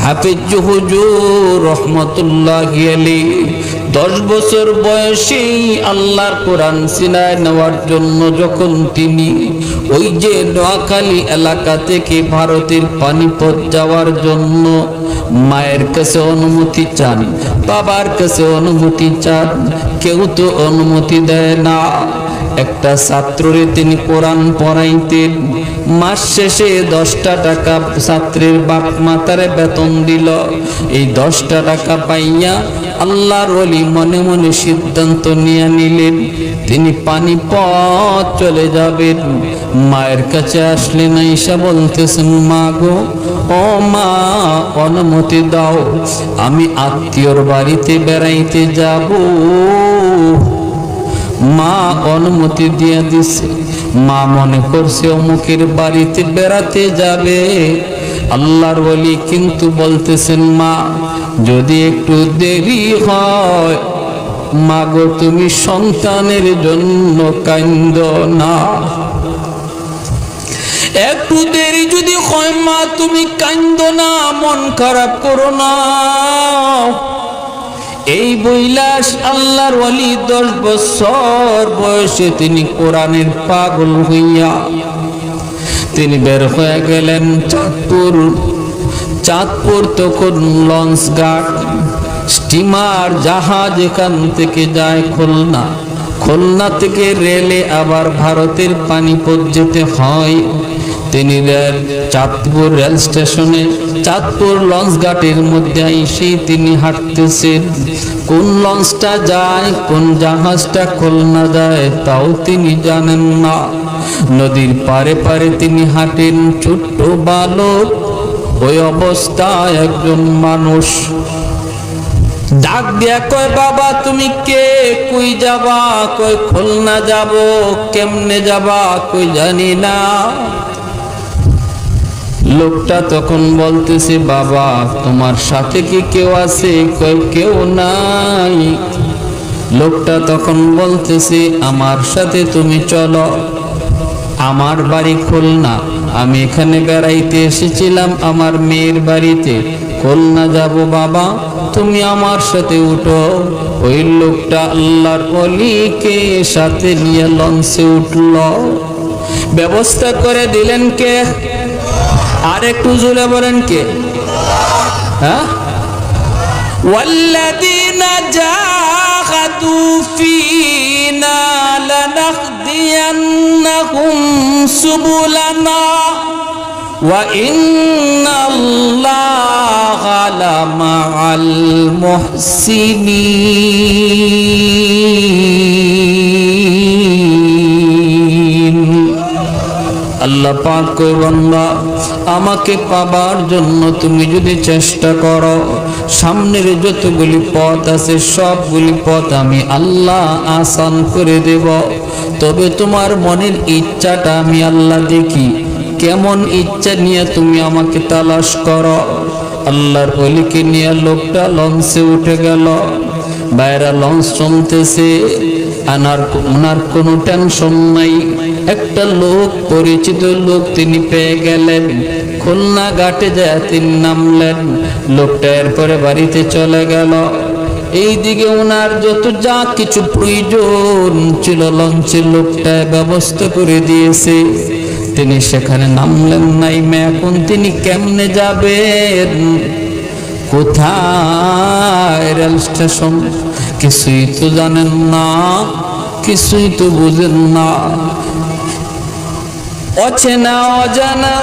হাফিজ হুজুর রহমতুল্লাহি আলাইহি 10 বছর বয়সে আল্লাহর কোরআন সিনায় নেওয়ার জন্য যখন তিনি ওই যে নোয়াখালী এলাকা থেকে ভারতের পানিপথ যাওয়ার জন্য মায়ের কাছে অনুমতি চান, বাবার কাছে অনুমতি চান, কেউ তো অনুমতি দেয় না। একটা ছাত্ররে তিনি কোরআন পড়াইতেন, মাস শেষে 10টা টাকা ছাত্রের বাপ মাতারে বেতন দিল। এই 10টা টাকা পাইয়া আল্লাহর ওলি মনে মনে সিদ্ধান্ত নিয়ে নিলেন তিনি পানিপথ চলে যাবেন। মায়ের কাছে আসলেন, আয়েশা বলতেছেন, মা গো, ও মা, অনুমতি দাও, আমি আত্মীয়র বাড়িতে বেড়াইতে যাব। মা অনুমতি দিয়ে দিছে। মা মনে করছে অমুকের বাড়িতে বেড়াতে যাবে। আল্লাহর ওলি কিন্তু বলতেছেন, মা যদি একটু দেরি হয়, মা গো তুমি সন্তানের জন্য কাঁদো না। একটু দেরি যদি হয় মা তুমি কাঁদো না, মন খারাপ করো না। এই বইলাস আল্লাহর ওলি 10 বছর বয়সে তিনি কোরআনের পাগল হইয়া তিনি বের হয়ে গেলেন চাঁদপুর। তখন লঞ্চ ঘাট, স্টিমার, জাহাজ এখান থেকে যায় খুলনা, খুলনা থেকে রেলে আবার ভারতের পানিপথ যেতে হয়। তিনি চাঁদপুর রেল স্টেশনে চাঁদপুর লঞ্চ ঘাটের মধ্যে এসে তিনি হাঁটতেছেন। কোন লঞ্চটা যায়, কোন জাহাজটা খুলনা যায় তাও তিনি জানেন না। নদীর পারে পারে তিনি হাঁটেন, ছোট্ট বালক। ওই অবস্থায় একজন মানুষ ডাক দিয়া কয়, বাবা তুমি কে, কই যাবা? কই খুলনা যাব। কেমনে যাবা? কই জানি না। লোকটা তখন বলতেছে, বাবা তোমার সাথে কি কেউ আছে? কই কেউ নাই। লোকটা তখন বলতেছে, আমার সাথে তুমি চলো, আমার বাড়ি খুলনা, আমি এখানে বেড়াইতে এসেছিলাম আমার মেয়ের বাড়িতে, খুলনা যাব বাবা, তুমি আমার সাথে উঠো। ওই লোকটা আল্লাহর ওলিকে সাথে নিয়ে লঞ্চে উঠল। ব্যবস্থা করে দিলেন কে? আর একটু জোরে বলেন কে? হ্যাঁ, ওয়াল্লাযীনা জাহাদু ফীনা লানাহদিয়ান্নাহুম সুবুলানা ওয়া ইন্নাল্লাহা লামাআল মুহসিনিন। আল্লাহ পাক কই, বান্দা আমাকে পাবার জন্য তুমি যদি চেষ্টা করো, সামনের যতগুলি পথ আছে সবগুলি পথ আমি আল্লাহ আসান করে দেব। তবে তোমার মনের ইচ্ছাটা আমি আল্লাহ দেখি, কেমন ইচ্ছা নিয়ে তুমি আমাকে তালাশ করো। আল্লাহর ওলিকে নিয়ে লোকটা লঞ্চে উঠে গেল। বাইরে লঞ্চ চলতেছে, ওনার কোনো টেনশন নাই। একটা লোক, পরিচিত লোক তিনি পেয়ে গেলেন। খুলনা ঘাটে যায় তিনি নামলেন। লোকটা এরপরে বাড়িতে চলে গেল। এইদিকে ওনার যত যা কিছু প্রয়োজন ছিল লঞ্চের লোকটা ব্যবস্থা করে দিয়েছে। তিনি সেখানে নামলেন নাই। এখন তিনি কেমনে যাবেন, কোথায় রেল স্টেশন, কিছুই তো জানেন না, কিছুই তো বুঝেন না। অচেনা অজানা,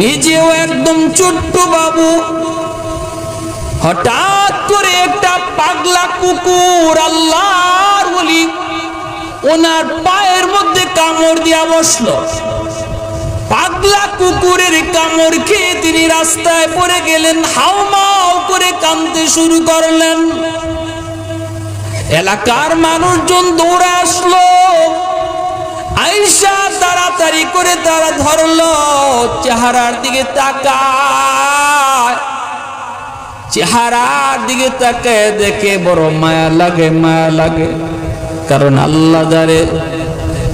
নিজেও একদম ছোট্ট বাবু। হঠাৎ করে একটা পাগলা কুকুর, আল্লাহর ওলি, ওনার পায়ের মধ্যে কামড় দিয়া বসলো। পাগলা কুকুরের কামড় খেয়ে তিনি রাস্তায় পড়ে গেলেন, হাউমাউ করে কাঁদতে শুরু করলেন। এলাকার মানুষজন দৌড়ে আসলো। আয়েশা তাড়াতাড়ি করে তারা ধরলো, চেহারার দিকে তাকায়। চেহারার দিকে তাকায় দেখে বড় মায়া লাগে, মায়া লাগে। কারণ আল্লাহ যারে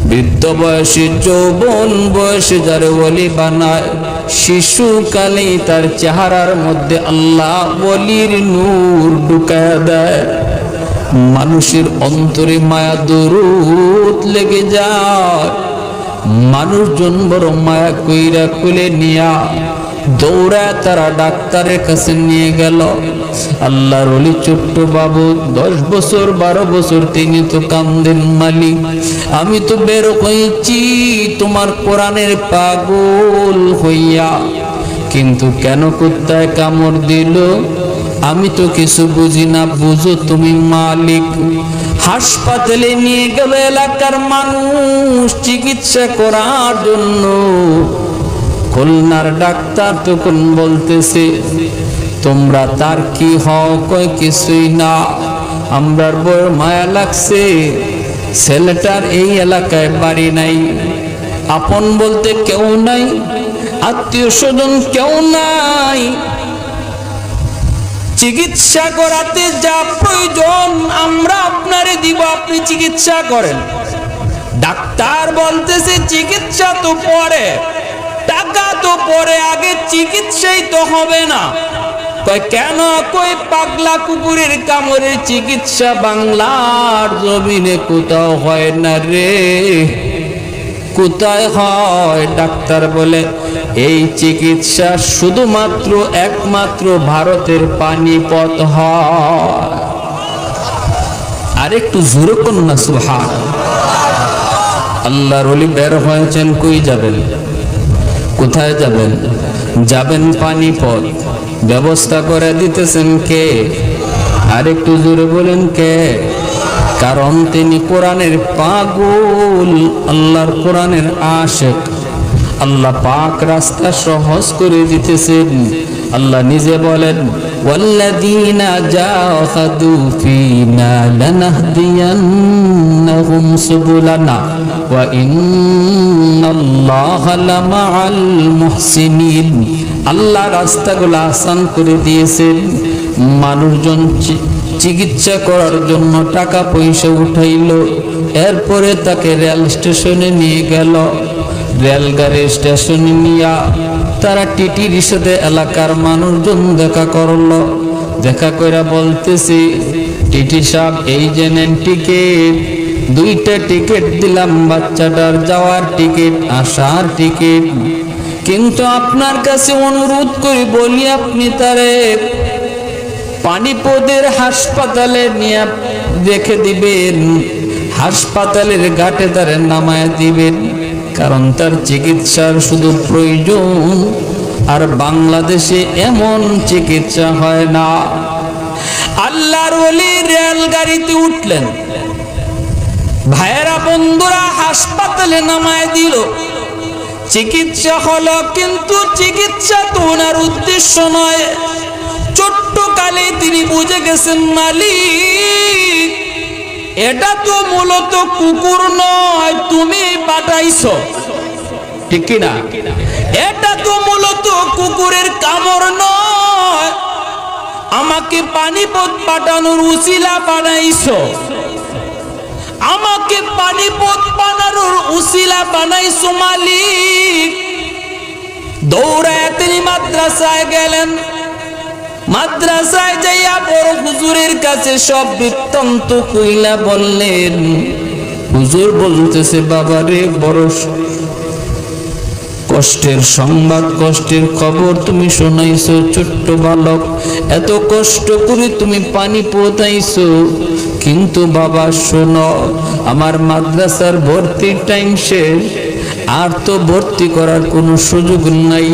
বৃদ্ধ বয়সে, যৌবন বয়সে যারে ওলি বানায়, শিশুকালে তার চেহারার মধ্যে আল্লাহ ওলির নূর ঢুকায়া দেয়, মানুষের অন্তরে মায়া দরুদ লেগে যায়। মানুষজন বড় মায়া কইরা কোলে নিয়া দৌড়ায় তারা ডাক্তারের কাছে নিয়ে গেল। আল্লাহর ওলি ছোট্ট বাবু 10 বছর 12 বছর, তিনি তো কান্দেন, মালিক আমি তো বের হয়েছি তোমার কোরআনের পাগল হইয়া, কিন্তু কেন কুত্তায় কামড় দিল আমি তো কিছু বুঝি না, বুঝো তুমি মালিক। হাসপাতালে নিয়ে গেল এলাকার মানুষ চিকিৎসা করার জন্য। খুলনার ডাক্তার তখন বলতেছে, তোমরা তার কি হও? কয় কিছুই না, আমরার বড় মায়া লাগছে, ছেলেটার এই এলাকায় বাড়ি নাই, আপন বলতে কেউ নাই, আত্মীয় স্বজন কেউ নাই, চিকিৎসা করাতে যা প্রয়োজন আমরা আপনারে দিব, আপনি চিকিৎসা করেন। ডাক্তার বলতেছে চিকিৎসা তো পরে, টাকা তো পরে, আগে চিকিৎসাই তো হবে না। কয় কেন? কই পাগলা কুকুরের কামড়ের চিকিৎসা বাংলার জমিনে কোথাও হয় না রে। কোথায় হয়? ডাক্তার বলে এই চিকিৎসা শুধুমাত্র একমাত্র ভারতের পানিপথ হয়। আরেকটু জোরে কোন না সুবহান। আল্লাহর ওলি বের হয়েছেন, কই যাবেন? কোথায় যাবেন? যাবেন পানিপথ, ব্যবস্থা করে দিতেছেন কে? আরেকটু জোরে বলেন কে? কারণ তিনি কোরআনের পাগল, আল্লাহর কোরআনের আশিক। আল্লাহ পাক রাস্তা সহজ করে দিতেছেন। আল্লাহ নিজে বলেন, ওয়াল্লাযীনা জাহাদু ফীনা লানাহদিয়ান্নাহুম সুবুলানা ওয়া ইন্নাল্লাহা লামাআল মুহসিনিন। আল্লাহ রাস্তাগুলো আসান করে দিয়েছেন। মানুষজন চিকিৎসা করার জন্য টাকা পয়সা উঠাইল, এরপরে তাকে রেল স্টেশনে নিয়ে গেল। রেলগাড়ি স্টেশনে নিয়া তারা টিটির সাথে এলাকার মানুষজন দেখা করলো। দেখা কইরা বলতেছি, টিটি সাহেব এই যে নেন টিকিট, 2টা টিকিট দিলাম, বাচ্চাটার যাওয়ার টিকিট, আসার টিকিট, কিন্তু আপনার কাছে অনুরোধ করি বলি আপনি তারে পানিপথের হাসপাতালে নিয়ে রেখে দিবেন, হাসপাতালের ঘাটে তারে নামায় দিবেন, কারণ তার চিকিৎসার শুধু প্রয়োজন, আর বাংলাদেশে এমন চিকিৎসা হয় না। আল্লাহর ওলি রেলগাড়িতে উঠলেন, ভাইয়েরা বন্ধুরা হাসপাতালে নামায় দিল, চিকিৎসা হলো, কিন্তু চিকিৎসা তো ওনার উদ্দেশ্য নয়। ছোট্ট কালে তিনি বুঝে গেছেন, মালিক এটা তো মূলত কুকুর নয়, তুমি পাঠাইছো, ঠিক কিনা? এটা তো মূলত কুকুরের কামড় নয়, আমাকে পানিপথ পাঠানোর উসিলা বানাইছো, আমাকে পানিপথ বানানোর উসিলা বানাইছো মালিক। দৌড়ায় তিনি মাদ্রাসায় গেলেন। মাদ্রাসায় যাইয়া বড় হুজুরের কাছে সব বৃত্তান্ত কইলা বললেন। হুজুর বলতেছে, বাবারে বড় কষ্টের সংবাদ, কষ্টের খবর তুমি শোনাইছো, ছোট্ট বালক এত কষ্ট করে তুমি পানি পৌঁছাইছো, কিন্তু বাবা শোনো, আমার মাদ্রাসার ভর্তির টাইম শেষ, আর তো ভর্তি করার কোনো সুযোগ নাই,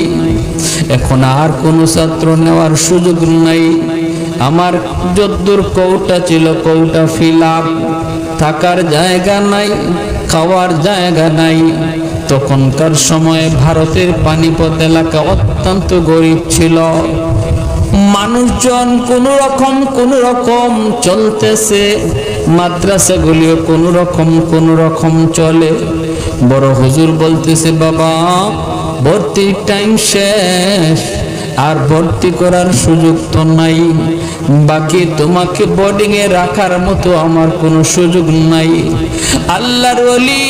এখন আর কোনো ছাত্র নেওয়ার সুযোগ নাই, আমার যদ্দূর কৌটা ছিল কৌটা ফিল আপ, থাকার জায়গা নাই, খাওয়ার জায়গা নাই। তখনকার সময়ে ভারতের পানিপথ এলাকা অত্যন্ত গরিব ছিল, মানুষজন কোন রকম চলতেছে, মাদ্রাসাগুলিও কোন রকম চলে। বড় হুজুর বলতেছে, বাবা ভর্তির টাইম শেষ, আর ভর্তি করার সুযোগ তো নাই, বাকি তোমাকে বোর্ডিং এ রাখার মতো আমার কোনো সুযোগ নাই। আল্লাহর ওলি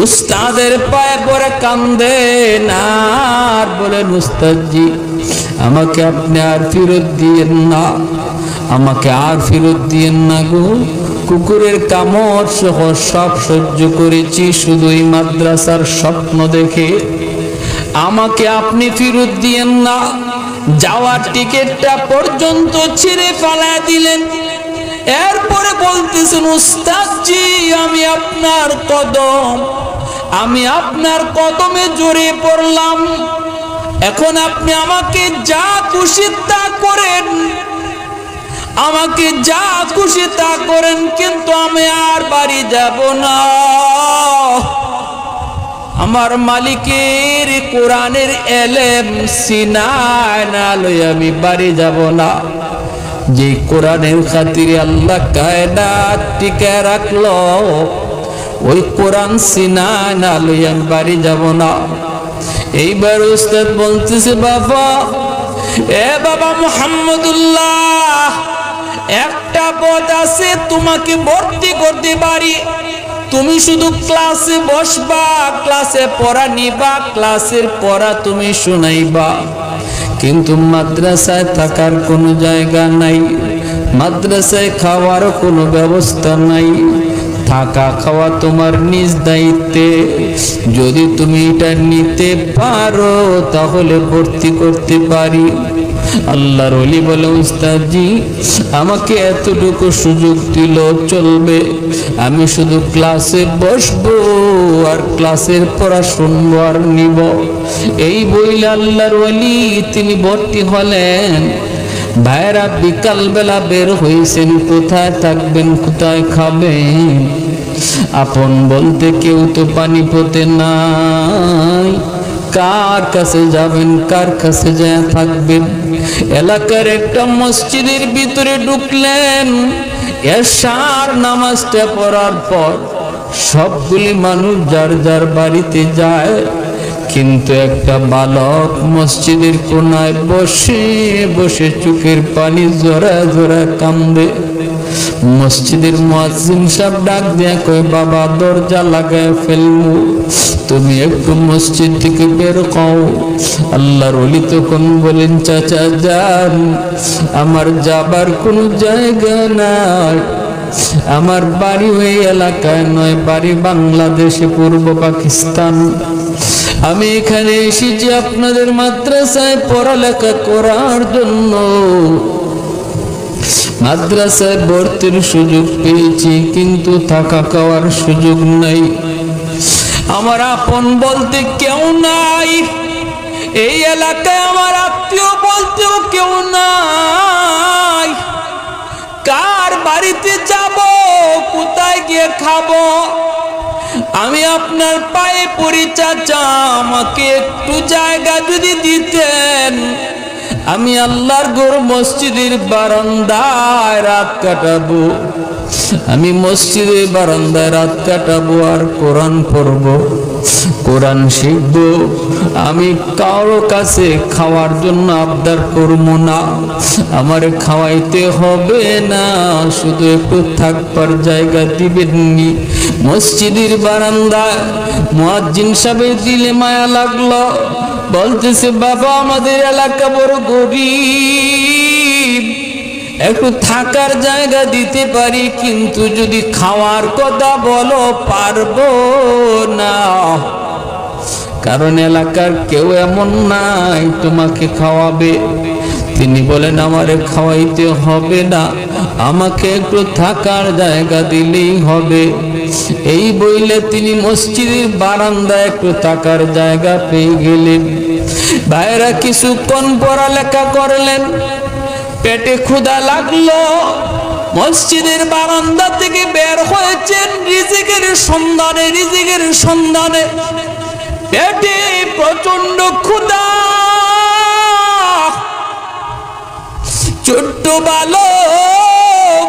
উস্তাদের পায়ে পড়ে কান্দেন আর বলেন, উস্তাদজি আমাকে আপনি আর ফেরত দিয়েন না, আমাকে আর ফেরত দিয়েন না গো। কুকুরের কামড় সহ সব সহ্য করেছি, শুধু এই মাদ্রাসার স্বপ্ন দেখে আমাকে আপনি ফেরত দিয়েন না। যাওয়ার টিকিটটা পর্যন্ত ছিঁড়ে ফেলা দিলেন। এরপরে বলতেছেন, উস্তাদজি আমি আপনার কদমে জড়িয়ে পড়লাম, এখন আপনি আমাকে যা খুশি তা করেন, আমাকে যা খুশি তা করেন, কিন্তু আমি আর বাড়ি যাব না। আমার মালিকের কোরআনের এলেম সিনায় না লইয়া আমি বাড়ি যাব না। যে কোরআনের খাতিরে আল্লাহ কায়নাত টিকে রাখলো, ওই কোরআন সিনায় না লইয়া আমি বাড়ি যাব না। এইবার উস্তাদ বলতেছে, বাবা বাবা মুহাম্মদুল্লাহ, একটা পথ আছে, তোমাকে ভর্তি করতে পারি। তুমি শুধু ক্লাসে বসবা, ক্লাসে পড়া নিবা, ক্লাসের পড়া তুমি শুনাইবা, কিন্তু মাদ্রাসায় থাকার কোনো জায়গা নাই, মাদ্রাসায় খাওয়ারও কোনো ব্যবস্থা নাই। থাকা খাওয়া তোমার নিজ দায়িত্বে। যদি তুমি এটা নিতে পারো তাহলে ভর্তি করতে পারি। আল্লাহর ওলি বলে, উস্তাদজি আমাকে এতটুকু সুযোগ দিল চলবে, আমি শুধু ক্লাসে বসবো আর ক্লাসের পড়া শুনবো আর নিব। এই বইলে আল্লাহর ওলি তিনি ভর্তি হলেন। ভাইরা বিকাল বেলা বের হয়েছেন, কোথায় থাকবেন, কোথায় খাবেন? আপন বলতে কেউ তো পানিপথে নাই। কার কাছে যাবেন, কার কাছে যায় থাকবেন? এলাকার একটা মসজিদের ভিতরে ঢুকলেন। এশার নামাজটা পড়ার পর সবগুলি মানুষ যার যার বাড়িতে যায়, কিন্তু একটা বালক মসজিদের কোনায় বসে বসে চোখের পানি জোড়া জোড়া কান্দে। মসজিদের মুয়াজ্জিন সাহেব ডাক দিয়া কয়, বাবা দরজা লাগায় ফেলমু, তুমি একটু মসজিদ থেকে বের হও। আল্লাহর ওলি তখন বলেন, চাচা যান, আমার যাবার কোনো জায়গা নাই, আমার বাড়ি ওই এলাকায় নয়, বাড়ি বাংলাদেশে, পূর্ব পাকিস্তান। আমি এখানে এসেছি আপনাদের মাদ্রাসায় পড়ালেখা করার জন্য। মাদ্রাসায় ভর্তির সুযোগ পেয়েছি, কিন্তু থাকা খাওয়ার সুযোগ নাই। আমার আপন বলতে কেউ নাই, এই এলাকায় আমার আত্মীয় বলতেও কেউ নাই। কার বাড়িতে যাব, কোথায় গিয়ে খাবো? আমি আপনার পায়ে পড়ি চাচা, আমাকে একটু জায়গা যদি দিতেন, আমি আল্লাহর ঘর মসজিদের বারান্দায় রাত কাটাবো। আমি মসজিদের বারান্দায় রাত কাটাবো আর কোরআন পড়বো, কোরআন শিখবো। আমি কারো কাছে খাওয়ার জন্য আবদার করবো না, আমার খাওয়াইতে হবে না, শুধু একটু থাকবার জায়গা দিবেননি। মসজিদের বারান্দায় মুয়াজ্জিন সাহেবের দিলে মায়া লাগলো, বলতেছে, বাবা আমাদের এলাকা বড় গরিব, একটু থাকার জায়গা দিতে পারি, কিন্তু যদি খাওয়ার কথা বলো পারবো না, কারণ এলাকার কেউ এমন নাই তোমাকে খাওয়াবে। তিনি বলেন, আমারে খাওয়াইতে হবে না, আমাকে একটু থাকার জায়গা দিলেই হবে। এই বইলে তিনি মসজিদের বারান্দায় একটু থাকার জায়গা পেয়ে গেলেন। ভাইরা কিছুক্ষণ পড়ালেখা করলেন, পেটে ক্ষুধা লাগলো, মসজিদের বারান্দা থেকে বের হয়েছেন রিজিকের সন্ধানে। পেটে প্রচন্ড ক্ষুধা, ছোট্ট বালক,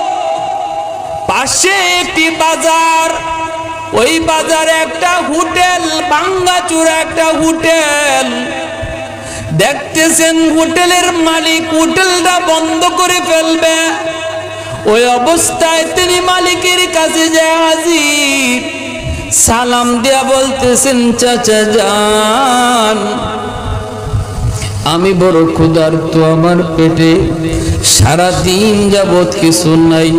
পাশে একটি বাজার, ওই বাজারে একটা হোটেল, ভাঙ্গাচুরা একটা হোটেল। দেখতেছেন হোটেলের মালিক হোটেলটা বন্ধ করে ফেলবে, ওই অবস্থায় তিনি মালিকের কাছে যায় হাজির। সালাম দিয়া বলতেছেন, চাচা যান, আমি বড় ক্ষুধার্ত, আমার পেটে সারাদিন যাবৎ কিছু নাই,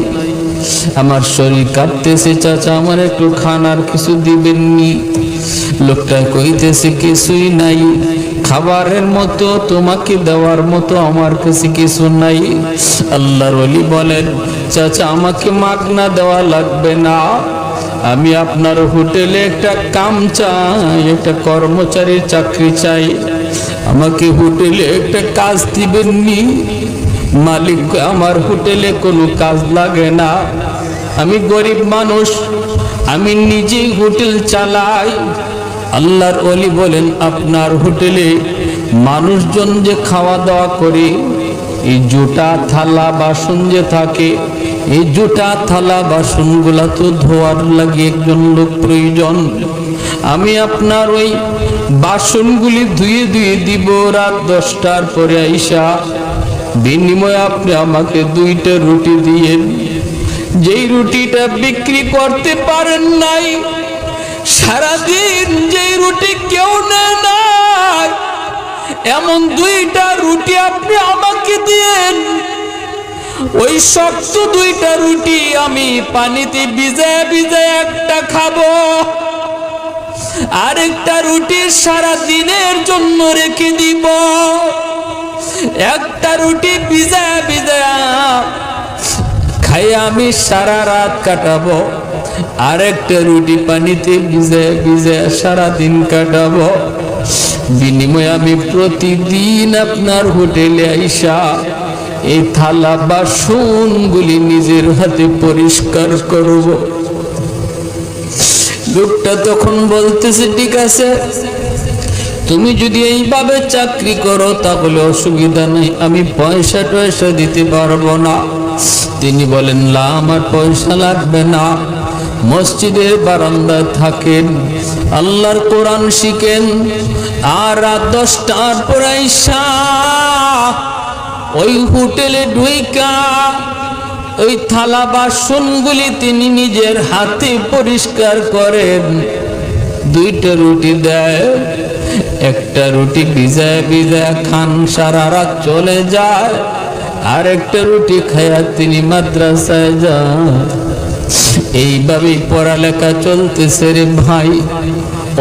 আমার শরীর কাঁপতেছে, চাচা আমার একটু খানার কিছু দিবেননি? লোকটা কইতেছে, কিছুই নাই, খাবারের মতো তোমাকে দেওয়ার মতো আমার কাছে কিছু নাই। আল্লাহর ওলি বলেন, চাচা আমাকে মাগনা দেওয়া লাগবে না, আমি আপনার হোটেলে একটা কাম চাই, একটা কর্মচারীর চাকরি চাই, আমাকে হোটেলে একটা কাজ দিবেননি? মালিক, আমার হোটেলে কোনো কাজ লাগে না, আমি গরিব মানুষ, আমি নিজেই হোটেল চালাই। আল্লাহর ওলি বলেন, আপনার হোটেলে মানুষজন যে খাওয়া দাওয়া করে, এই জুটা থালা বাসন যে থাকে, এই জুটা থালা বাসনগুলা তো ধোয়ার লাগে একজন লোক প্রয়োজন, আমি আপনার ওই বাসনগুলি ধুয়ে ধুয়ে দিব রাত 10টার পরে আইসা, বিনিময়ে আপনি আমাকে 2টা রুটি দিয়েন। যেই রুটিটা বিক্রি করতে পারেন নাই, সারাদিন যেই রুটি কেউ নেয় নাই, এমন 2টা রুটি আপনি আমাকে দিয়েন। ওই শক্ত 2টা রুটি আমি পানিতে ভিজায় ভিজায় একটা খাবো, আরেকটা রুটি সারা দিনের জন্য রেখে দিব। একটা রুটি ভিজায় ভিজায় খাই আমি সারা রাত কাটাবো, আরেকটা রুটি পানিতে ভিজায় ভিজায় সারা দিন কাটাবো। বিনিময়ে আমি প্রতিদিন আপনার হোটেলে আইসা এই থালা বাসনগুলি নিজের হাতে পরিষ্কার করব। লোকটা তখন বলতেছে, ঠিক আছে, তুমি যদি এইভাবে চাকরি করো তাহলে অসুবিধা নেই, আমি পয়সা টয়সা দিতে পারবো না। তিনি বলেন, না, আমার পয়সা লাগবে না, মসজিদের বারান্দায় থাকেন, আল্লাহর কোরআন শিখেন, আর রাত 10টার পর আইসা ওই হোটেলে ঢুইকা ওই থালা বাসনগুলি তিনি নিজের হাতে পরিষ্কার করেন। 2টা রুটি দেয়, একটা রুটি ভিজায় ভিজায় খান, সারা রাত চলে যায়, আর একটা রুটি খায়া তিনি মাদ্রাসায় যান। এইভাবেই পড়ালেখা চলতেছে রে ভাই।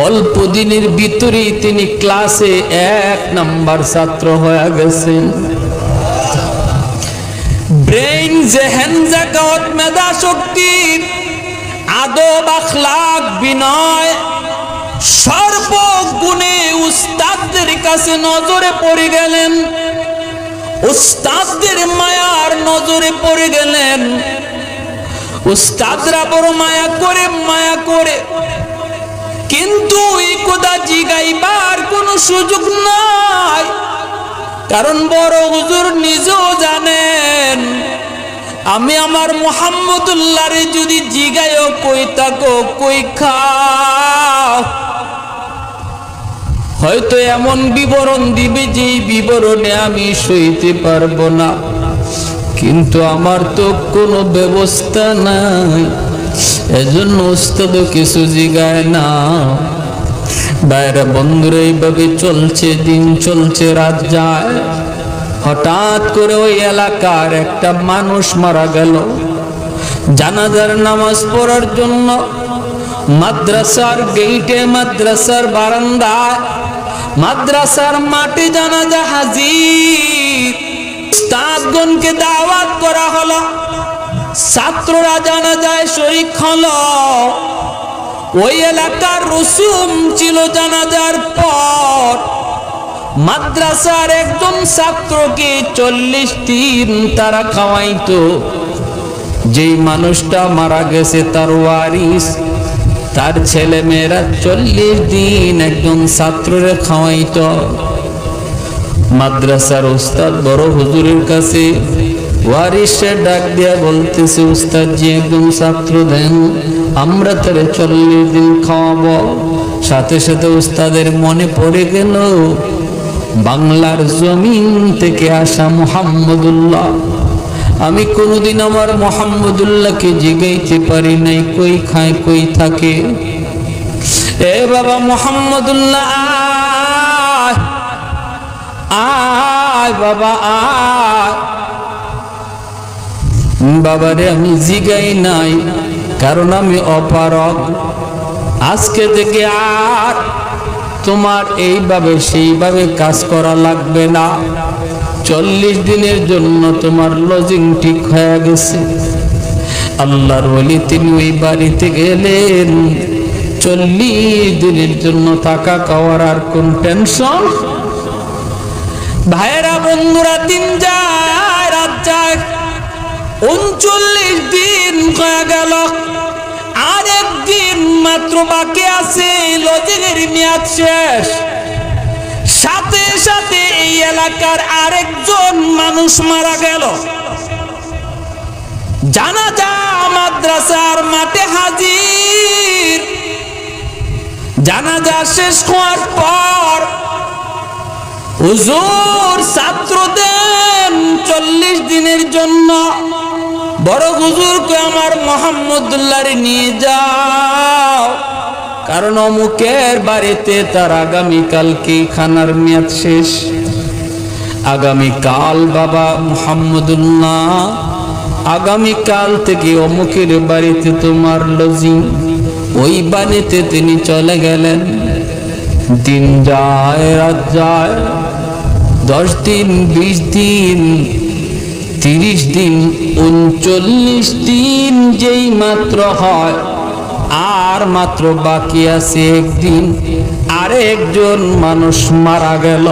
অল্প দিনের ভিতরেই তিনি ক্লাসে 1 নাম্বার ছাত্র হয়ে গেছেন। ব্রেইন, জেহেন, জাকাত, মেধা শক্তি, আদব, আখলাক, বিনয়, সর্বগুণে উস্তাদদের কাছে নজরে পড়ে গেলেন, উস্তাদদের মায়ার নজরে পড়ে গেলেন। উস্তাদরা বড় মায়া করে, কিন্তু এই কথা জিগাইবার কোনো সুযোগ নাই, কারণ বড় হুজুর নিজেও জানেন, আমি আমার মুহাম্মদুল্লাহরে যদি জিগাইও কই তাকো কই খাও, হয়তো এমন বিবরণ দিবে যে বিবরণে আমি সইতে পারবো না, কিন্তু আমার তো কোনো ব্যবস্থা নাই, এজন্য উস্তাদও কিছু জিগায় না। বাইরে বন্ধুরা, এইভাবে চলছে, দিন চলছে, রাত যায়। হঠাৎ করে ওই এলাকার একটা মানুষ মারা গেল। জানাজার নামাজ পড়ার জন্য মাদ্রাসার গেইটে, মাদ্রাসার বারান্দায়, মাদ্রাসার মাঠে জানাজা হাজির। উস্তাদগণকে দাওয়াত করা হলো, ছাত্ররা জানাজায় শরীক হলো। ওই এলাকার রসুম ছিল, জানাজার পর মাদ্রাসার একজন ছাত্রকে 40 দিন তারা খাওয়াইতো। যেই মানুষটা মারা গেছে তার ওয়ারিস, তার ছেলে মেয়েরা 40 দিন একজন ছাত্ররে খাওয়াইতো। মাদ্রাসার উস্তাদ বড় হুজুরের কাছে ওয়ারিসে ডাক দিয়া বলতেছে, উস্তাদ জি একজন ছাত্র দেন, আমরা তারে 40 দিন খাওয়াবো। সাথে সাথে উস্তাদের মনে পড়ে গেল বাংলার জমিন থেকে আসা মুহাম্মদুল্লাহ। আমি কোনোদিন আমার মুহাম্মদুল্লাহকে জিগাইতে পারি নাই কই খায় কই থাকে। এ বাবা মুহাম্মদুল্লাহ আয় আয় বাবা আয়। বাবারে আমি জিগাই নাই, কারণ আমি অপারগ। আজকে থেকে আর তোমার এইভাবে সেইভাবে কাজ করা লাগবে না। 40 দিনের জন্য তোমার লজিং ঠিক হয়ে গেছে। আল্লাহর ওলি তিনি ওই বাড়িতে গেলেন। 40 দিনের জন্য থাকা খাওয়ার আর কোন টেনশন। ভাইরা বন্ধুরা, দিন যায় রাত যায়, 39 দিন হয়ে গেল। আর একদিন মাত্র বাকি আছে, লজিংয়ের মেয়াদ শেষ। সাথে সাথে এই এলাকার আরেকজন মানুষ মারা গেল। জানাজা মাদ্রাসার মাঠে হাজির। জানাজা শেষ হওয়ার পর হুজুর ছাত্র দেন 40 দিনের জন্য। বড় হুজুরকে আমার মুহাম্মদুল্লাহরে নিয়ে যাও, কারণ অমুকের বাড়িতে তার আগামীকালকে খানার মেয়াদ শেষ। আগামীকাল বাবা মুহাম্মদুল্লাহ, আগামীকাল থেকে অমুকের বাড়িতে তোমার লজিং। ওই বাড়িতে তিনি চলে গেলেন। দিন যায় রাত যায়, 10 দিন 20 দিন 30 দিন 39 দিন যেই মাত্র হয়, আর মাত্র বাকি আছে একদিন। আরেকজন মানুষ মারা গেল।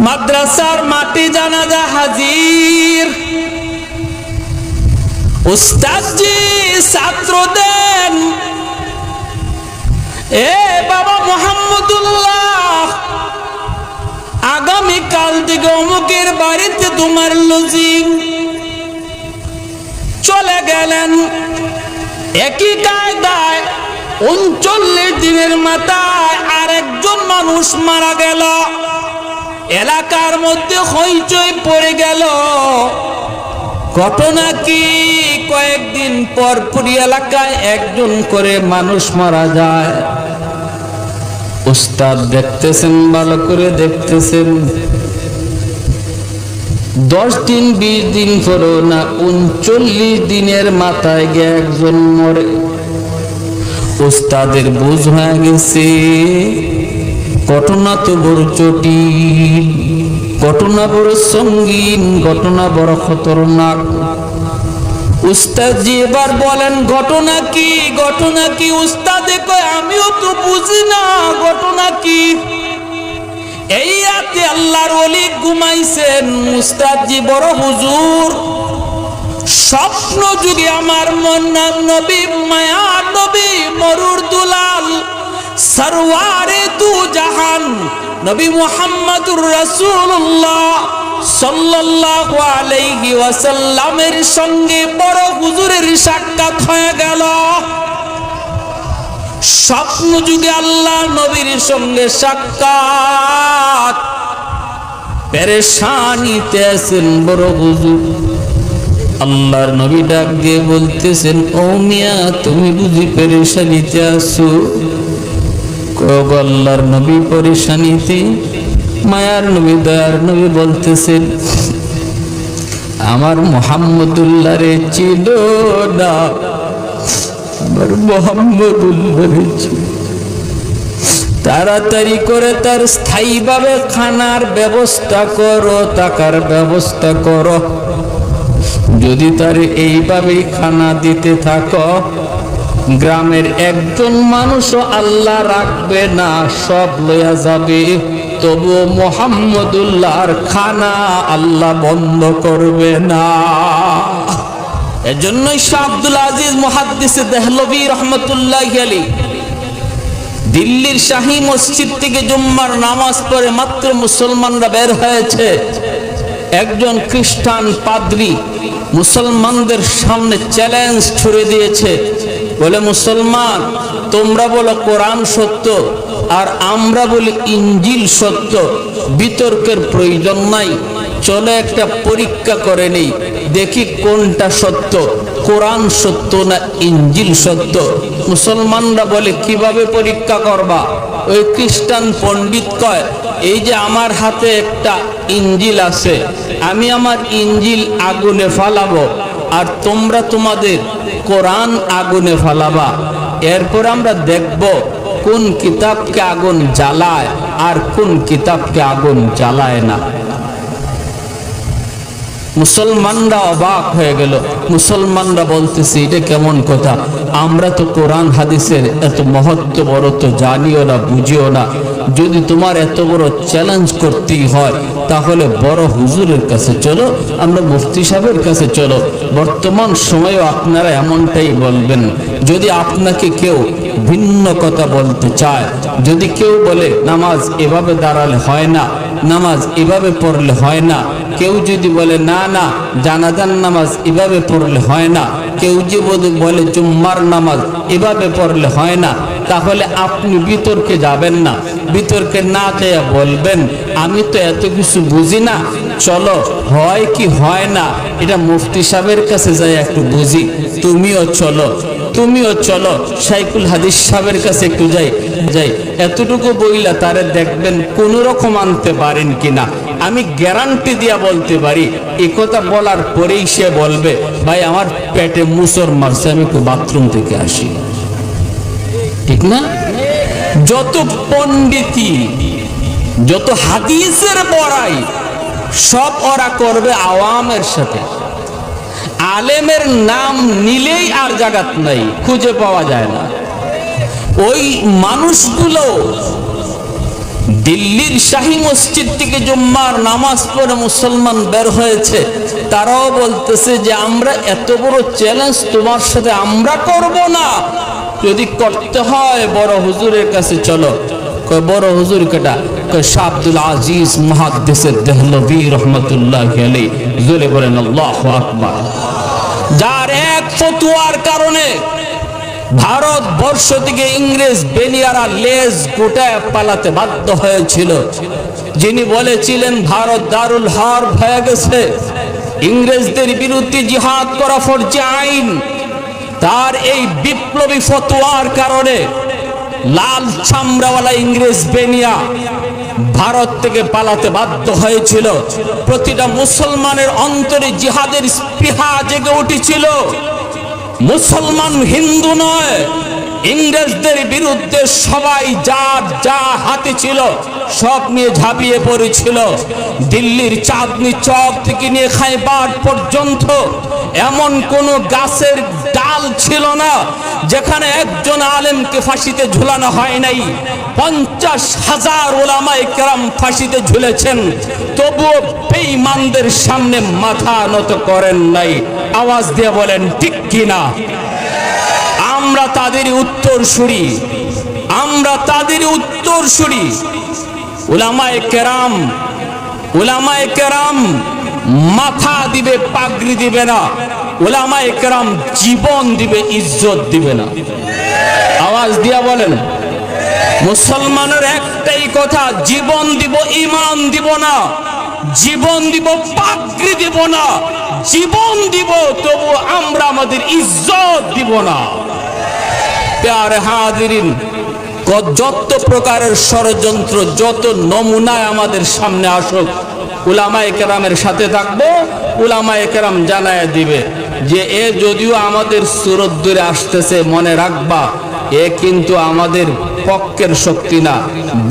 মাদ্রাসার মাটি জানাজা হাজির। উস্তাদজি ছাত্র দেন, এ বাবা মুহাম্মদুল্লাহ, আগামীকাল থেকে অমুকের বাড়িতে তোমার লজিং। চলে গেলেন। একই কায়দায় 39 দিনের মাথায় আরেকজন মানুষ মারা গেল। এলাকার মধ্যে হইচই পড়ে গেল। ঘটনা কি, কয়েকদিন পর পরই এলাকায় একজন করে মানুষ মারা যায়। উস্তাদ দেখতেছেন, ভালো করে দেখতেছেন। 10 দিন 20 দিন পরে না, 39 দিনের মাথায় গিয়ে একজন মরে। উস্তাদের বুঝ হয়ে গেছে ঘটনা তো বড় জটিল, ঘটনা বড় সঙ্গীন, ঘটনা বড় খতরনাক। উস্তাদজি এবার বলেন, ঘটনা কি? ঘটনা কি? উস্তাদে কয়, আমিও তো বুঝি না ঘটনা কি। এই রাতে আল্লাহর ওলি ঘুমাইছেন। উস্তাদজি বড় হুজুর, স্বপ্ন যুগে আমার মন্নার নবী, মায়ার নবী, মরুর দুলাল, সরওয়ারে দু জাহান নবী মুহাম্মদুর রাসূলুল্লাহ সাল্লাল্লাহু আলাইহি ওয়াসাল্লামের সঙ্গে বড় হুজুরের সাক্ষাৎ হয়ে গেল। স্বপ্ন যুগে আল্লাহ নবীর সঙ্গে সাক্ষাৎ। পেরেশানিতে আছেন বড় হুজুর। আল্লাহর নবী ডাক দিয়ে বলতেছেন, ও মিয়া, তুমি বুঝি পেরেশানিতে আছো? আল্লাহর নবী পেরেশানিতে? মায়ার নবী, দয়ার নবী বলতেছেন, আমার মুহাম্মদুল্লাহ রে ছিল না, আমার মুহাম্মদুল্লাহ রে ছিল। তাড়াতাড়ি করে তার স্থায়ীভাবে খানার ব্যবস্থা করো, টাকার ব্যবস্থা করো। যদি তার এইভাবেই খানা দিতে থাকো, গ্রামের একজন মানুষও আল্লাহ রাখবে না, সব লইয়া যাবে, তবুও মুহাম্মদুল্লাহর খানা আল্লাহ বন্ধ করবে না। এজন্যই শাহ আব্দুল আজিজ মুহাদ্দিস দেহলভী রহমতুল্লাহি আলাইহি দিল্লির শাহী মসজিদ থেকে জুম্মার নামাজ পড়ে মাত্র মুসলমানরা বের হয়েছে, একজন খ্রিস্টান পাদ্রী মুসলমানদের সামনে চ্যালেঞ্জ ছুড়ে দিয়েছে। বলে, মুসলমান, তোমরা বলো কোরআন সত্য আর আমরা বলি ইঞ্জিল সত্য, বিতর্কের প্রয়োজন নাই, চলো একটা পরীক্ষা করে নেই। দেখি কোনটা সত্য, কোরআন সত্য না ইঞ্জিল সত্য। মুসলমানরা বলে কিভাবে পরীক্ষা করবা? ওই খ্রিস্টান পণ্ডিত কয়, এই যে আমার হাতে একটা ইঞ্জিল আছে, আমি আমার ইঞ্জিল আগুনে ফালাবো আর তোমরা তোমাদের কোরআন আগুনে ফালাবা, এরপর আমরা দেখব কোন কিতাবকে আগুন জ্বালায় আর কোন কিতাবকে আগুন জ্বালায় না। মুসলমানরা অবাক হয়ে গেল। মুসলমানরা বলতেছে এটা কেমন কথা? আমরা তো কোরআন হাদিসের এত মহত্ব বড় তো জানিও না, বুঝিও না। যদি তোমার এত বড় চ্যালেঞ্জ করতেই হয় তাহলে বড় হুজুরের কাছে চলো, আমরা মুফতি সাহেবের কাছে চলো। বর্তমান সময়েও আপনারা এমনটাই বলবেন। যদি আপনাকে কেউ ভিন্ন কথা বলতে চায়, যদি কেউ বলে নামাজ এভাবে দাঁড়ালে হয় না, নামাজ এভাবে পড়লে হয় না, কেউ যদি বলে না না জানাজার নামাজ এভাবে পড়লে হয় না, কেউ যদি বলে জুম্মার নামাজ এভাবে পড়লে হয় না, তাহলে আপনি বিতর্কে যাবেন না। বিতর্কে না চাইয়া বলবেন আমি তো এত কিছু বুঝি না, চলো হয় কি হয় না এটা মুফতি সাহেবের কাছে যাই একটু বুঝি। তুমিও চলো, তুমিও চলো শাইখুল হাদিস সাহেবের কাছে একটু যাই যাই এতটুকু বইলা তারে দেখবেন কোন রকম আনতে পারেন কিনা। আমি গ্যারান্টি দিয়া বলতে পারি, এই কথা বলার পরেই সে বলবে ভাই আমার পেটে মুসর মারছে, আমি একটু বাথরুম থেকে আসি। ঠিক না? যত পণ্ডিতি, যত হাদিসের পড়াই সব ওরা করবে আওয়ামের সাথে। আলেমের নাম নিলেই আর জাগাত নাই, খুঁজে পাওয়া যায় না। ওই মানুষগুলো দিল্লির শাহী মসজিদ থেকে জুম্মার নামাজ পড়ে মুসলমান বের হয়েছে, তারাও বলতেছে যে আমরা এত বড় চ্যালেঞ্জ তোমার সাথে আমরা করব না, যদি করতে হয় বড় হুজুরের কাছে চলো। বড় হুজুর কেটা? শাহ আব্দুল আজিজ মুহাদ্দিস দেহলভী রাহমাতুল্লাহি আলাইহি। জোরে বলেন আল্লাহু আকবার। যার এক ফতোয়ার কারণে ভারতবর্ষ থেকে ইংরেজ বেনিয়ারা লেজ গোটায় পালাতে বাধ্য হয়েছিল। যিনি বলেছিলেন ভারত দারুল হার্ব হয়ে গেছে, ইংরেজদের বিরুদ্ধে জিহাদ করা ফরজে আইন, তার এই বিপ্লবী ফতোয়ার কারণে লাল চামড়াওয়ালা ইংরেজ বেনিয়া ভারত থেকে পালাতে বাধ্য হয়েছিল। প্রতিটা মুসলমানের অন্তরে জিহাদের স্পৃহা জেগে উঠেছিল। মুসলমান হিন্দু নয়, ইংরেজদের বিরুদ্ধে সবাই যার যা হাতে ছিল সব নিয়ে ঝাঁপিয়ে পড়েছিল। দিল্লির চাঁদনি চক থেকে নিয়ে খাইবার পর্যন্ত এমন কোন গাছের ডাল ছিল না যেখানে একজন আলেমকে ফাঁসিতে ঝুলানো হয় নাই। 50,000 উলামায়ে কেরাম ফাঁসিতে ঝুলেছেন, তবুও বেঈমানদের সামনে মাথা নত করেন নাই। আওয়াজ দিয়ে বলেন ঠিক কিনা? আমরা তাদের উত্তরসূরি, আমরা তাদের উত্তরসূরি। উলামায়ে কেরাম, উলামায়ে কেরাম মাথা দিবে, পাগড়ি দিবে না। উলামায়ে কেরাম জীবন দিবে, ইজ্জত দিবে না। আওয়াজ দিয়া বলেন। মুসলমানের একটাই কথা, জীবন দিব, ঈমান দিব না। জীবন দিব, পাগড়ি দিব না। জীবন দিব, তবু আমরা আমাদের ইজ্জত দিব না। প্যারে হাজিরিন, যত প্রকারের ষড়যন্ত্র, যত নমুনায় আমাদের সামনে আসুক, উলামায়ে কেরামের সাথে থাকবো। উলামায়ে কেরাম জানায় দিবে যে এ যদিও আমাদের সুরত দূরে আসতেছে, মনে রাখবা এ কিন্তু আমাদের পক্ষের শক্তি না,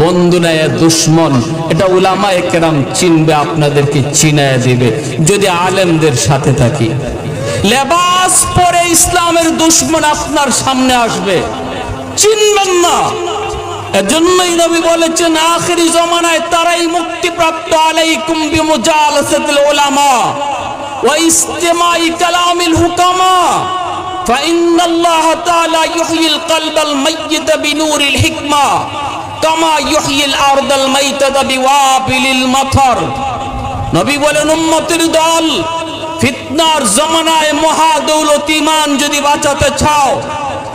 বন্ধু না, এ দুশ্মন। এটা উলামায়ে কেরাম চিনবে, আপনাদেরকে চিনায় দিবে যদি আলেমদের সাথে থাকি। লেবাস পরে ইসলামের দুশ্মন আপনার সামনে আসবে, চিনবেন না। এজন্যই নবী বলেছেন আখিরি জামানায় তারাই মুক্তিপ্রাপ্ত। আলাইকুম বিমুজালাসাতিল উলামা ওয়া ইস্তিমাই কালামিল হুকামা ফাইন্নাল্লাহ তাআলা ইউহয়িল কলবাল মাইয়িত বিনূরিল হিকমা কামা ইউহয়িল আরদাল মাইতাতা বিওয়াবিলিল মাতার। নবী বলেন উম্মতের দল, ফিতনার জামানায় মহাদৌলত ঈমান যদি বাঁচাতে চাও,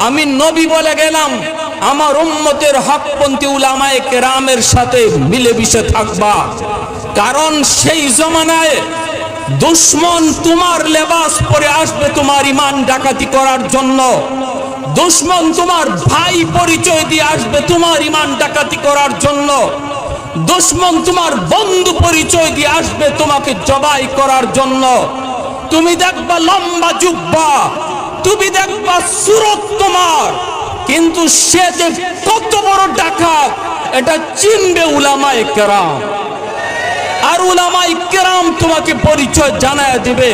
আমি নবী বলে গেলাম আমার উম্মতের হকপন্থী উলামায়ে কেরামের সাথে মিলেমিশে থাকবা। কারণ সেই জামানায় দুশমন তোমার লেবাস পরে আসবে তোমার ঈমান ডাকাতি করার জন্য, দুশমন তোমার ভাই পরিচয় দিয়ে আসবে তোমার ঈমান ডাকাতি করার জন্য, দুশমন তোমার বন্ধু পরিচয় দিয়ে আসবে তোমাকে জবাই করার জন্য। তুমি দেখবা লম্বা জুব্বা, তুমি দেখবা সুরত তোমার, কিন্তু সে যে কত বড় ডাকাত এটা চিনবে উলামায়ে কেরাম। আর উলামায়ে কেরাম তোমাকে পরিচয় জানায় দিবে।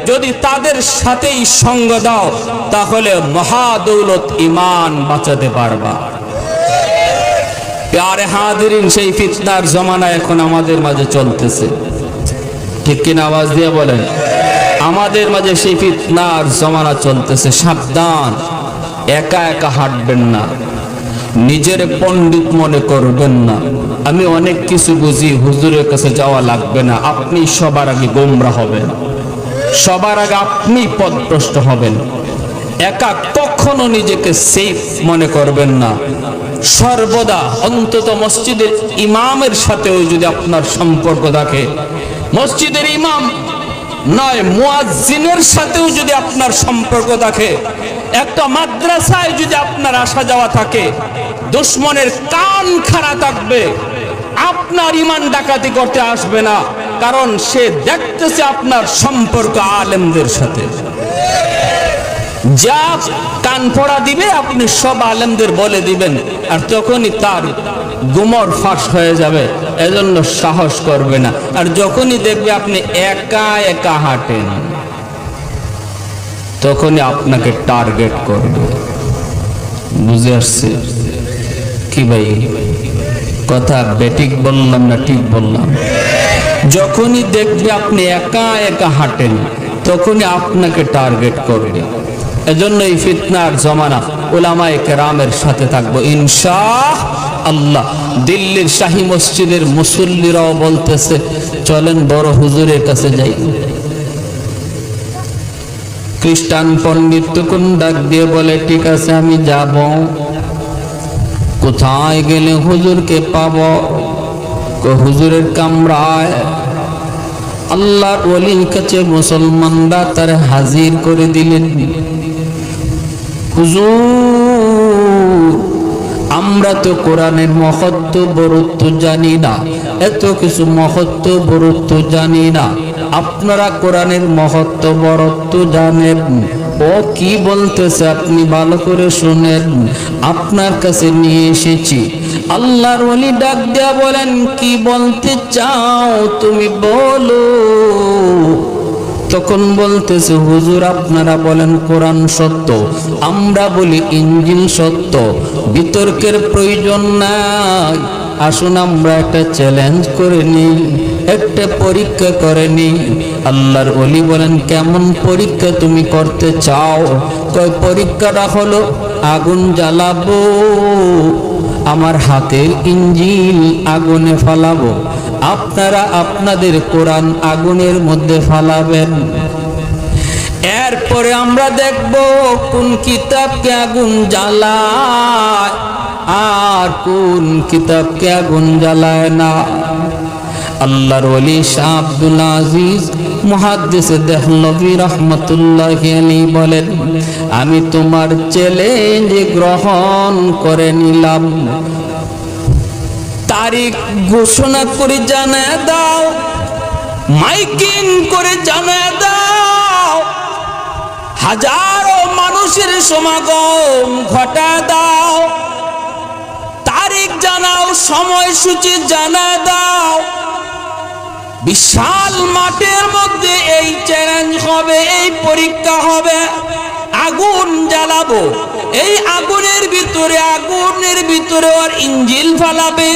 যদি তাদের সাথেই সঙ্গ দাও তাহলে মহাদৌলত ঈমান বাঁচাতে পারবা। প্যারে হাজিরিন, সেই ফিতনার জমানা এখন আমাদের মাঝে চলতেছে, ঠিক কিনা? আওয়াজ দিয়ে বলেন। আমাদের মাঝে সেই ফিতনার জমানা চলতেছে। সাবধান, একা একা হাঁটবেন না, নিজের পণ্ডিত মনে করবেন না। আমি অনেক কিছু বুঝি, হুজুরের কাছে যাওয়া লাগবে না। আপনি সবার আগে গোমরা হবেন, সবার আগে আপনি পথভ্রষ্ট হবেন। একা কখনো নিজেকে সেফ মনে করবেন না। সর্বদা অন্তত মসজিদের ইমামের সাথেও যদি আপনার সম্পর্ক থাকে, মসজিদের ইমাম নয় মুয়াজ্জিনের সাথেও যদি আপনার সম্পর্ক থাকে, একটা মাদ্রাসায় যদি আপনার আসা যাওয়া থাকে, দুশমনের কান খাড়া থাকবে, আপনার ঈমান ডাকাতি করতে আসবে না। কারণ সে দেখতেছে আপনার সম্পর্ক আলেমদের সাথে। যা কান পড়া দিবে আপনি সব আলেমদের বলে দিবেন, আর তখনই তার গুমর ফাঁস হয়ে যাবে, এজন্য সাহস করবে না। আর যখনই দেখবে আপনি একা একা হাঁটেন, তখনই আপনাকে টার্গেট করবে। বুঝে আসছে কি ভাই? কথা বেঠিক বললাম না ঠিক বললাম? যখনই দেখবে আপনি একা একা হাঁটেন, তখনই আপনাকে টার্গেট করবে। এজন্য এই ফিতনার জমানা উলামায়ে কেরামের সাথে থাকবো ইনশাআল্লাহ। দিল্লির শাহী মসজিদের মুসল্লিরাও বলতেছে চলেন বড় হুজুরের কাছে যাই। খ্রিস্টান পণ্ডিত তখন ডাক দিয়ে বলে ঠিক আছে আমি যাব। কোথায় গেলে হুজুরকে পাবো? হুজুরের কামরায়। আল্লাহর ওলির কাছে মুসলমানরা তার হাজির করে দিলেন। হুজুর, আমরা তো কোরআনের মহত্ব বরত্ব জানি না, এত কিছু মহত্ব বরত্ব জানি না, আপনারা কোরআনের মহত্ব বরত্ব জানেন। ও কি বলতেছে আপনি ভালো করে শুনেন, আপনার কাছে নিয়ে এসেছি। আল্লাহর ওলি ডাক দেয়া বলেন কি বলতে চাও তুমি বলো। তখন বলতেছে হুজুর আপনারা বলেন কোরআন সত্য, আমরা বলি ইনজিল সত্য, বিতর্কের প্রয়োজন নাই। আসুন আমরা একটা চ্যালেঞ্জ করে নিই, একটা পরীক্ষা করে নিই। আল্লাহর ওলি বলেন কেমন পরীক্ষা তুমি করতে চাও? কয় পরীক্ষাটা হলো আগুন জ্বালাবো, আমার হাতের ইনজিল আগুনে ফালাবো, আপনারা আপনাদের কোরআন আগুনের মধ্যে ফালাবেন। এরপরে আমরা দেখব কোন কিতাবকে আগুন জ্বালায় আর কোন কিতাবকে আগুন জ্বালায় না। আল্লাহর ওলি শাহ আব্দুল আজিজ মুহাদ্দিস দেহলভী রাহমাতুল্লাহি আলাইহি বলেন আমি তোমার চ্যালেঞ্জ গ্রহণ করে নিলাম। তারিখ ঘোষণা করে জানায় দাও, মাইকিং করে জানায় দাও, হাজারো মানুষের সমাগম ঘটায় দাও, তারিখ জানাও, সময়সূচি জানায় দাও। বিশাল মাঠের মধ্যে এই চ্যালেঞ্জ হবে, এই পরীক্ষা হবে, আগুন জ্বালাবো, এই আগুনের ভিতরে আর ইনজিল ফালাবে,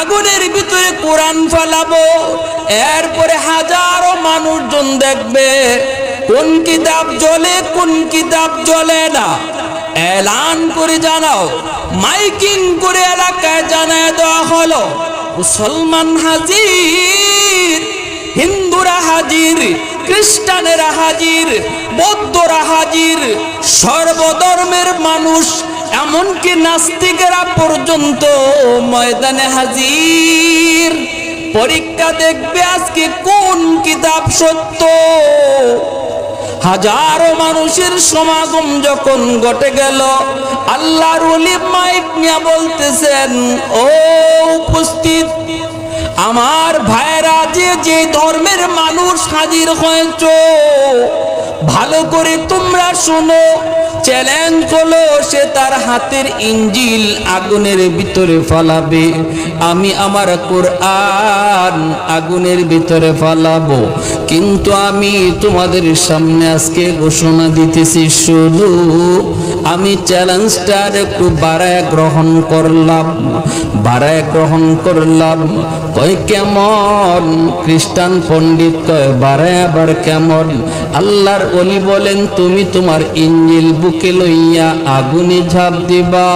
আগুনের ভিতরে কোরআন ফালাবো। এরপরে হাজারো মানুষজন দেখবে কোন কিতাব জ্বলে কোন কিতাব জ্বলে না। এলান করে জানাও, মাইকিং করে এলাকায় জানায় দেওয়া হলো মুসলমান হাজির, হিন্দুরা হাজির, খ্রিস্টানেরা হাজির, বৌদ্ধরা হাজির, সর্বধর্মের মানুষ এমনকি নাস্তিকেরা পর্যন্ত ময়দানে হাজির। পরীক্ষা দেখবে আজকে কোন কিতাব সত্য। হাজারো মানুষের সমাগম যখন ঘটে গেল, আল্লাহর ওলি মাইক নিয়ে বলতেছেন, ও উপস্থিত আমার ভাইরা, যে ধর্মের মানুষ হাজির হয়েছ, ভালো করে তোমরা শোনো। চ্যালেঞ্জ হলো, সে তার হাতের ইঞ্জিল আগুনের ভিতরে ফালাবে, আমি আমার কোরআন আগুনের ভিতরে ফালাবো। কিন্তু আমি তোমাদের সামনে আজকে ঘোষণা দিতেছি, শুধু আমি চ্যালেঞ্জটার একটু বাড়ায় গ্রহণ করলাম। কয় কেমন? খ্রিস্টান পণ্ডিত কয় বাড়ায় আবার কেমন? আল্লাহর ওলি বলেন, তুমি তোমার ইঞ্জিল বুকে লইয়া আগুনে ঝাঁপ দিবা,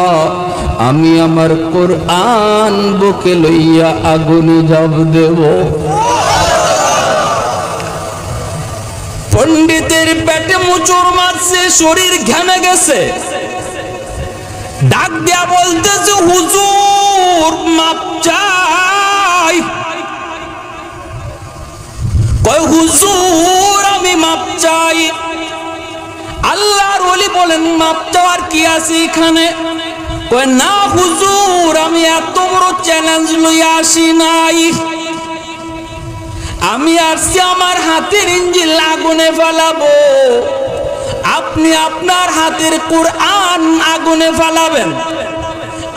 আমি আমার কোরআন বুকে লইয়া আগুনে ঝাঁপ দেব। পণ্ডিতের পেটে মুচড় মারছে, শরীর ঘেমে গেছে, ডাক দিয়া বলতেছে, হুজুর মাপ চাই। কয় হুজুর আমি মাপ চাই। আল্লাহর ওলি বলেন, মাপ চাওয়ার কি আছে এখানে? কয় না হুজুর, আমি এত বড় চ্যালেঞ্জ লইয়া আসি নাই, আমি আসছি আমার হাতের ইঞ্জিল আগুনে ফেলাবো, আপনি আপনার হাতের কোরআন আগুনে ফেলাবেন।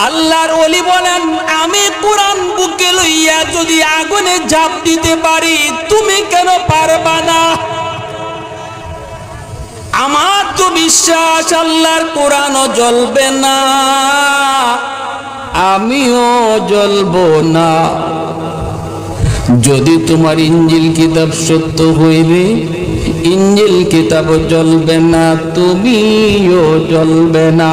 আল্লাহর ওলি বলেন, আমি কোরআন বুকে লইয়া যদি আগুনে ঝাঁপ দিতে পারি, তুমি কেন পারবা না? আমার তো বিশ্বাস আল্লাহর কোরআনও জ্বলবে না, আমিও জ্বলবো না। যদি তোমার ইঞ্জিল কিতাব সত্য হইবে, ইঞ্জিল কিতাব জ্বলবে না, তুমিও জ্বলবে না।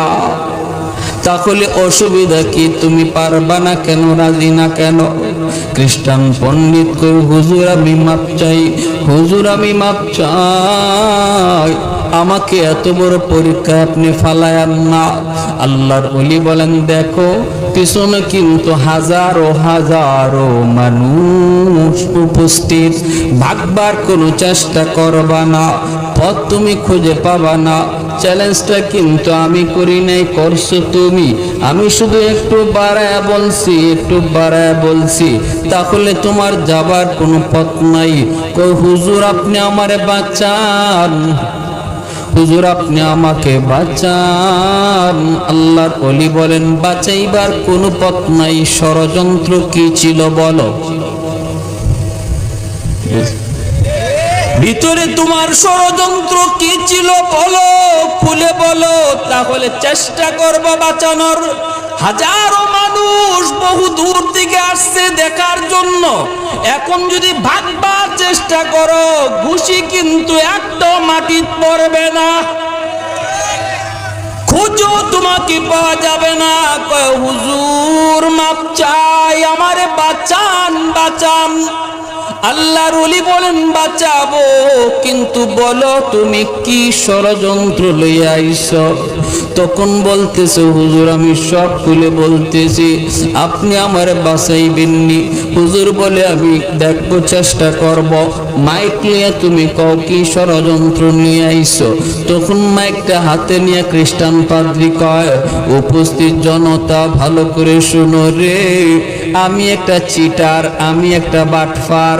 তাহলে অসুবিধা কি? তুমি পারবা না কেন? রাজি না কেন? খ্রিস্টান পণ্ডিত কই, হুজুর আমি মাপ চাই, হুজুর আমি মাপ চাই, আমাকে এত বড় পরীক্ষা আপনি ফালায়ান না। আল্লাহর ওলি বলেন, দেখো পিছনে কিন্তু হাজারো হাজারো মানুষ উপস্থিত, ভাগবার কোনো চেষ্টা করবা না, পথ তুমি খুঁজে পাবা না। চ্যালেঞ্জটা কিন্তু আমি করি নাই, করছো তুমি। আমি শুধু একটু বাড়ায় বলছি, তাহলে তোমার যাবার কোনো পথ নাই। কই হুজুর আপনি আমারে বাঁচান, হুজুর আপনি আমাকে বাঁচান। আল্লাহর ওলি বলেন, বাঁচাইবার কোনো পথ নাই। ষড়যন্ত্র কি ছিল বলো? ভিতরে তোমার ষড়যন্ত্র কি ছিল বলো, খুলে বলো, তাহলে চেষ্টা করবো বাঁচানোর। হাজারো মানুষ বহু দূর থেকে আসছে দেখার জন্য, এখন যদি ভাগবার চেষ্টা করো, ঘুষি কিন্তু একটা মাটির পড়বে না, খুঁজো তোমাকে পাওয়া যাবে না। কয় হুজুর মাপ চাই, আমারে বাঁচান বাঁচান। আল্লাহর ওলি বলেন, বাঁচাবো, কিন্তু বলো তুমি কি ষড়যন্ত্র লইয়া আইছো? তখন বলতেছে, হুজুর আমি সব খুলে বলতেছি, আপনি আমার বাঁচাইবেননি। হুজুর বলে, আমি দেখবো, চেষ্টা করব। মাইক নিয়ে তুমি কও কি ষড়যন্ত্র নিয়ে আইছো? তখন মাইকটা হাতে নিয়ে খ্রিস্টান পাদ্রী কয়, উপস্থিত জনতা ভালো করে শুনো রে, আমি একটা চিটার, আমি একটা বাটফার,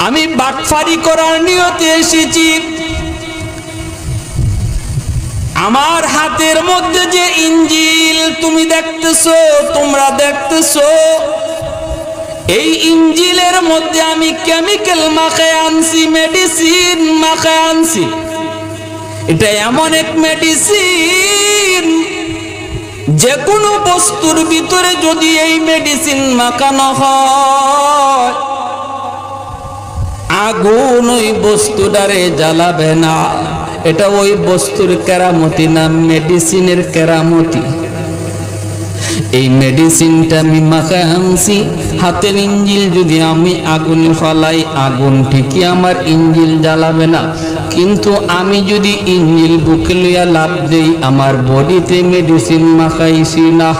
আমি বাটফারি করার নিয়তে এসেছি। আমার হাতের মধ্যে যে ইঞ্জিল তুমি দেখতেছো, তোমরা দেখতেছো, এই ইঞ্জিলের মধ্যে আমি কেমিক্যাল মাখায় আনছি, মেডিসিন মাখায় আনছি। এটা এমন এক মেডিসিন, যে কোনো বস্তুর ভিতরে যদি এই মেডিসিন মাখানো হয়, আগুন ওই বস্তুটারে জ্বালাবে না। এটা ওই বস্তুর কেরামতি না, মেডিসিনের কেরামতি। এই মেডিসিনটা আমি মাখায় আনছি। হাতের ইঞ্জিল যদি আমি আগুনে ফেলাই, আগুন ঠিকই আমার ইঞ্জিল জ্বালাবে না, কিন্তু আমি যদি ইঞ্জিল বুকে লইয়া লাভ দেই, আমার বডিতে মেডিসিন মাখাইছি না।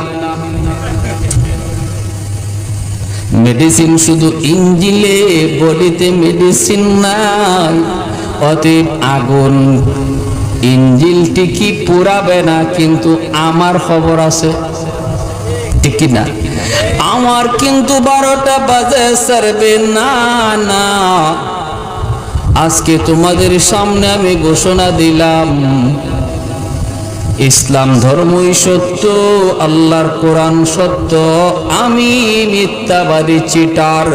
মেডিসিন শুধু ইঞ্জিলে, বডিতে মেডিসিন নাই। অতএব আগুন ইঞ্জিল ঠিকই পুরাবে না, কিন্তু আমার খবর আছে, ঠিক না? আমার কিন্তু 12টা বাজে সারবে না। না, আজকে তোমাদের সামনে আমি ঘোষণা দিলাম, ইসলাম ধর্মই সত্য, আল্লাহর কোরআন সত্য, আমি মিথ্যাবাদী চিটার।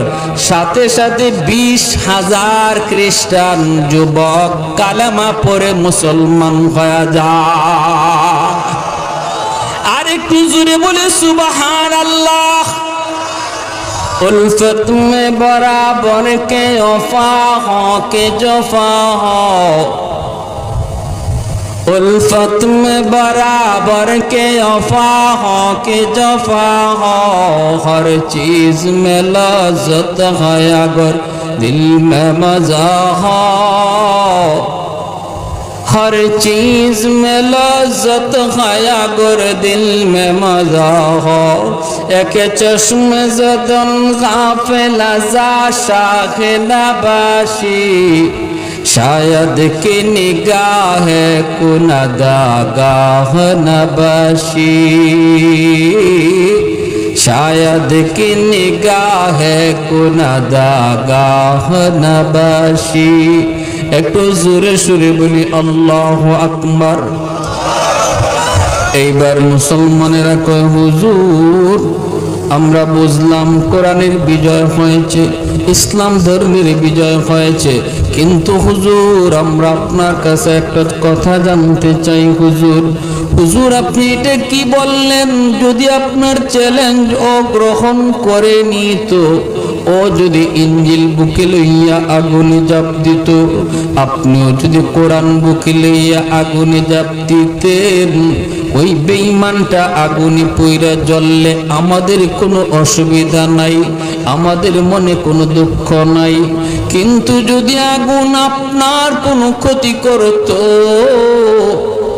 সাথে সাথে 20,000 খ্রিস্টান যুবক কালেমা পড়ে মুসলমান হয়ে যায়। আর একটু জোরে বলে সুবহানাল্লাহ। उल्फत में बराबर के वफा हो के जफा हो, उल्फत में बराबर के वफा हो के जफा हो, हर चीज में लज्जत है अगर दिल में मजा हो, हर चीज में लज्जत है अगर दिल में मजा हो, एक चश्म ज़दन गाफिल जा शाख नबाशी, शायद कि निगाह कुनदागाह नबाशी, शायद कि निगाह कुनदागाह नबाशी। একটু জোরে সুরে বলি আল্লাহু আকবার। এইবার মুসলমানেরা কয়, হুজুর আমরা বুঝলাম কোরআনের বিজয় হয়েছে, ইসলাম ধর্মের বিজয় হয়েছে, কিন্তু হুজুর আমরা আপনার কাছে একটা কথা জানতে চাই। হুজুর, হুজুর আপনি এটা কি বললেন? যদি আপনার চ্যালেঞ্জ ও গ্রহণ করে নিত, ও যদি ইঞ্জিল বুকে লইয়া আগুনে জাপ দিত, আপনিও যদি কোরআন বুকে লইয়া আগুনে জাপ দিতেন, ওই বেঈমানটা আগুনে পুইরা জ্বললে আমাদের কোনো অসুবিধা নাই, আমাদের মনে কোনো দুঃখ নাই। কিন্তু যদি আগুন আপনার কোনো ক্ষতি করত,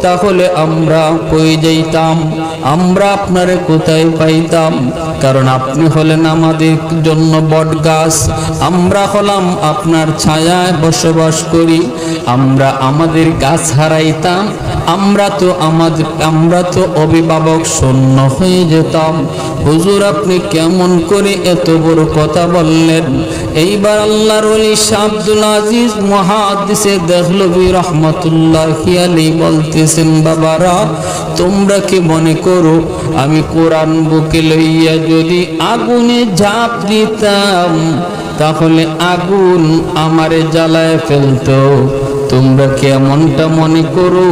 তাহলে আমরা কই যাইতাম? আমরা আপনারে কোথায় পাইতাম? কারণ আপনি হলেন আমাদের জন্য বট গাছ, আমরা হলাম আপনার ছায়ায় বসবাস করি। আমরা আমাদের গাছ হারাইতাম, আমরা তো অভিভাবক শূন্য হয়ে যেতাম। হুজুর আপনি কেমন করে এত বড় কথা বললেন? এইবার আল্লাহর ওলি শাহ আব্দুল আজিজ মুহাদ্দিসে দেহলভী রাহমাতুল্লাহি আলাইহি বলতেছেন, বাবারা তোমরা কি মনে করো আমি কোরআন বুকে লইয়া যদি আগুনে ঝাঁপ দিতাম, তাহলে আগুন আমারে জ্বালায় ফেলতো? তোমরা কি এমনটা মনে করো?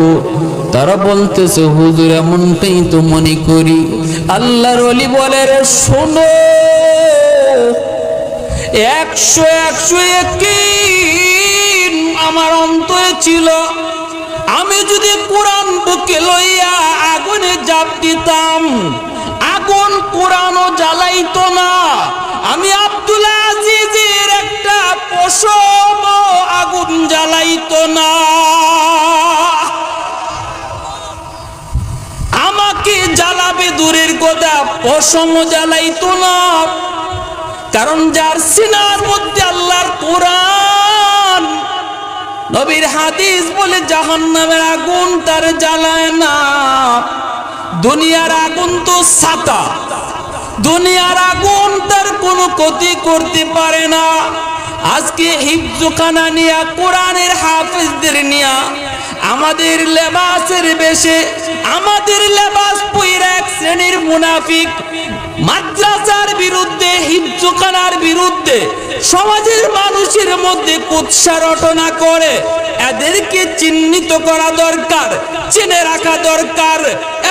তারা বলতেছে, হুজুর এমনটাই তো মনে করি। আল্লাহর ওলি বলে, রে শোনো, 100 ইয়াকিন আমার অন্তরে ছিল, আমি যদি কোরআন বুকে লইয়া আগুনে জাপ দিতাম, আগুন কোরআনও জ্বালাইতো না। আমি আব্দুল আজিজের একটা পশম আগুন জ্বালাইতো না। আমাকে জ্বালাবে দূরের কথা, পশম জ্বালাইতো না। কারণ যার সিনার মধ্যে আল্লাহর কোরআন, নবীর হাদিস বলে জাহান্নামের আগুন তার জ্বালায় না। দুনিয়ার আগুন তো ছাতা, দুনিয়ার আগুন তার কোনো ক্ষতি করতে পারে না। আজকে হিফজখানা নিয়া, কোরআনের হাফেজদের নিয়া, আমাদের লেবাসের বেশে, আমাদের লেবাস পইরা এক শ্রেণীর মুনাফিক মাদ্রাসার বিরুদ্ধে, হিফজখানার বিরুদ্ধে সমাজের মানুষের মধ্যে কুৎসা রটনা করে। এদেরকে চিহ্নিত করা দরকার, চিনে রাখা দরকার,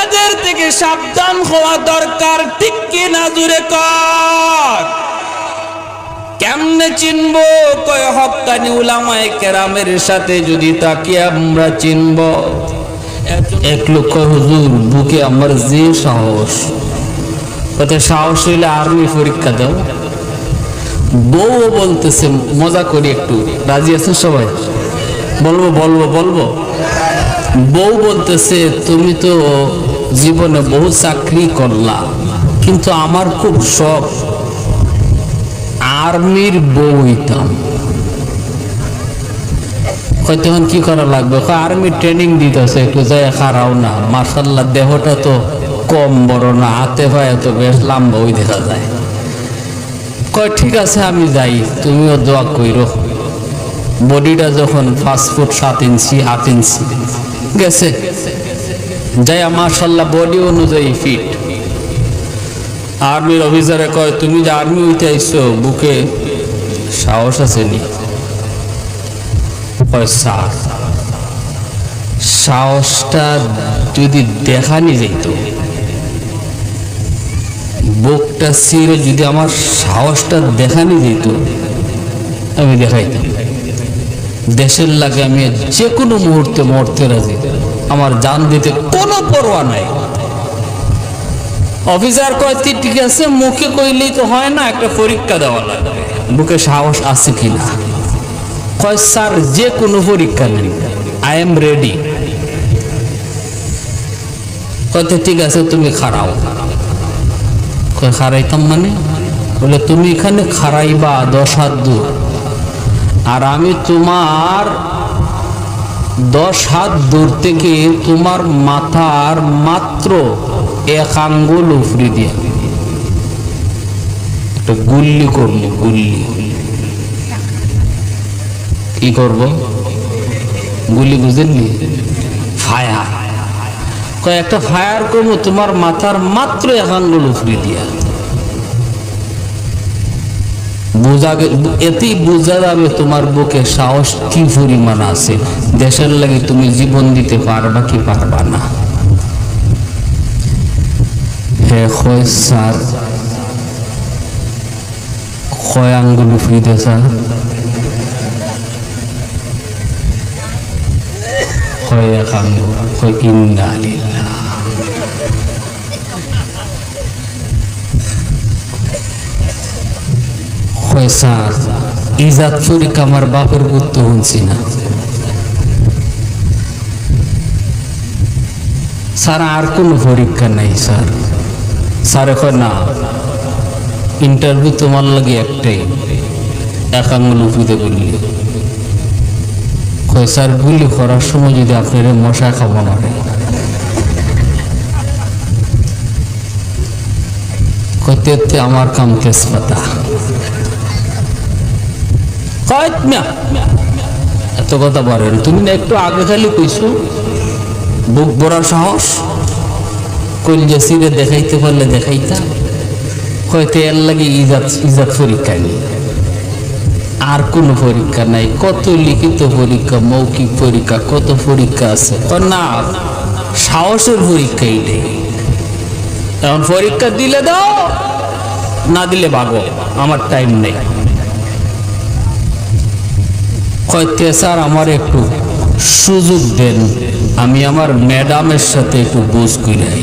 এদের থেকে সাবধান হওয়া দরকার। ঠিক কি না জুড়ে কর? কেমনে চিনবো? কয় হক্কানি উলামায়ে কেরামের সাথে যদি তাকে আমরা চিনব। এক লোক কয়, হুজুর বুকে আমার যে সাহস, কত সাহস হইলে আর্মি পরীক্ষা দাও। বউ বলতেছে, মজা করি একটু, রাজি আছেন সবাই? বলবো বলবো বলবো। বউ বলতেছে, তুমি তো জীবনে বহু চাকরি করলা, কিন্তু আমার খুব শখ আর্মির বউ হইতাম। তখন কি করা লাগবে? আর্মি ট্রেনিং দিতেছে, একটু যাই খারাও না, মার্শাল্লাহ দেহটা তো কম বড় না, হাতে পায়ে তো বেশ লম্বা ওই দেখা যায়। কয় ঠিক আছে আমি যাই, তুমিও দোয়া কইরো। বডিটা যখন 5 ফুট 7 ইঞ্চি 8 ইঞ্চি গেছে, যাই মার্শাল্লাহ বডি অনুযায়ী ফিট। আর্মির অফিসারে কয় তুমি যে আর্মি হইতে আইছো, বুকে সাহস আছে নি? স্যার সাহসটা যদি দেখানি যেত, বুকটা ছিঁড়ে যদি আমার সাহসটা দেখানি যেত, আমি দেখাইতাম। দেশের লাগে আমি যে কোনো মুহূর্তে মরতে রাজি, আমার জান দিতে কোনো পরোয়া নাই। অফিসার কয় ঠিক আছে, মুখে কইলেই তো হয় না, একটা পরীক্ষা দেওয়া লাগবে, বুকে সাহস আছে কিনা। কয় স্যার যে কোনো পরীক্ষা নেই, আই এম রেডি। কত ঠিক আছে তুমি খাড়াও। কয় খাড়াইতাম মানে? বলে তুমি এখানে খাড়াইবা 10 হাত দূর, আর আমি তোমার 10 হাত দূর থেকে তোমার মাথার মাত্র 1 আঙ্গুল উপরে দিয়ে একটা গুল্লি করবো। গুল্লি কি করব? গুলি বুঝেননি? ফায়ার। কয়েকটা ফায়ার করবো তোমার মাথার মাত্র 1 আঙ্গুল উপরে দিয়া। এতেই বোঝা যাবে তোমার বুকে সাহস কি পরিমাণ আছে, দেশের লাগে তুমি জীবন দিতে পারবা কি পারবা না। হ্যাঁ কয় স্যার কয় আঙ্গুল উপরে দিয়ে স্যার? কয় 1 আঙ্গুল। কয় ইন্না লিল্লাহ। কয় স্যার ইজাত পরীক্ষা আমার বাপের পুত্র শুনছি না স্যার, আর কোনো পরীক্ষা নাই স্যার। স্যার কয় না, ইন্টারভিউ তোমার লাগে একটাই, 1 আঙ্গুল উপরে বললি। কয় স্যার গুলি করার সময় যদি আপনার মশা খাবো না, কইতে আমার কাম তেজপাতা। এত কথা বলেন তুমি না, একটু আগে খালি কইছো বুক ভরা সাহস, কইলে সিরে দেখাইতে পারলে দেখাইতা। হয়তো এর লাগে ইজাত পরীক্ষা নেই, আর কোনো পরীক্ষা নাই। কত লিখিত পরীক্ষা, মৌখিক পরীক্ষা, কত পরীক্ষা আছে। না, সাহসের পরীক্ষাই নেই। এখন পরীক্ষা দিলে দাও, না দিলে ভাগো, আমার টাইম নেই। কইতে স্যার আমার একটু সুযোগ দেন, আমি আমার ম্যাডামের সাথে একটু বুঝ কইলাই।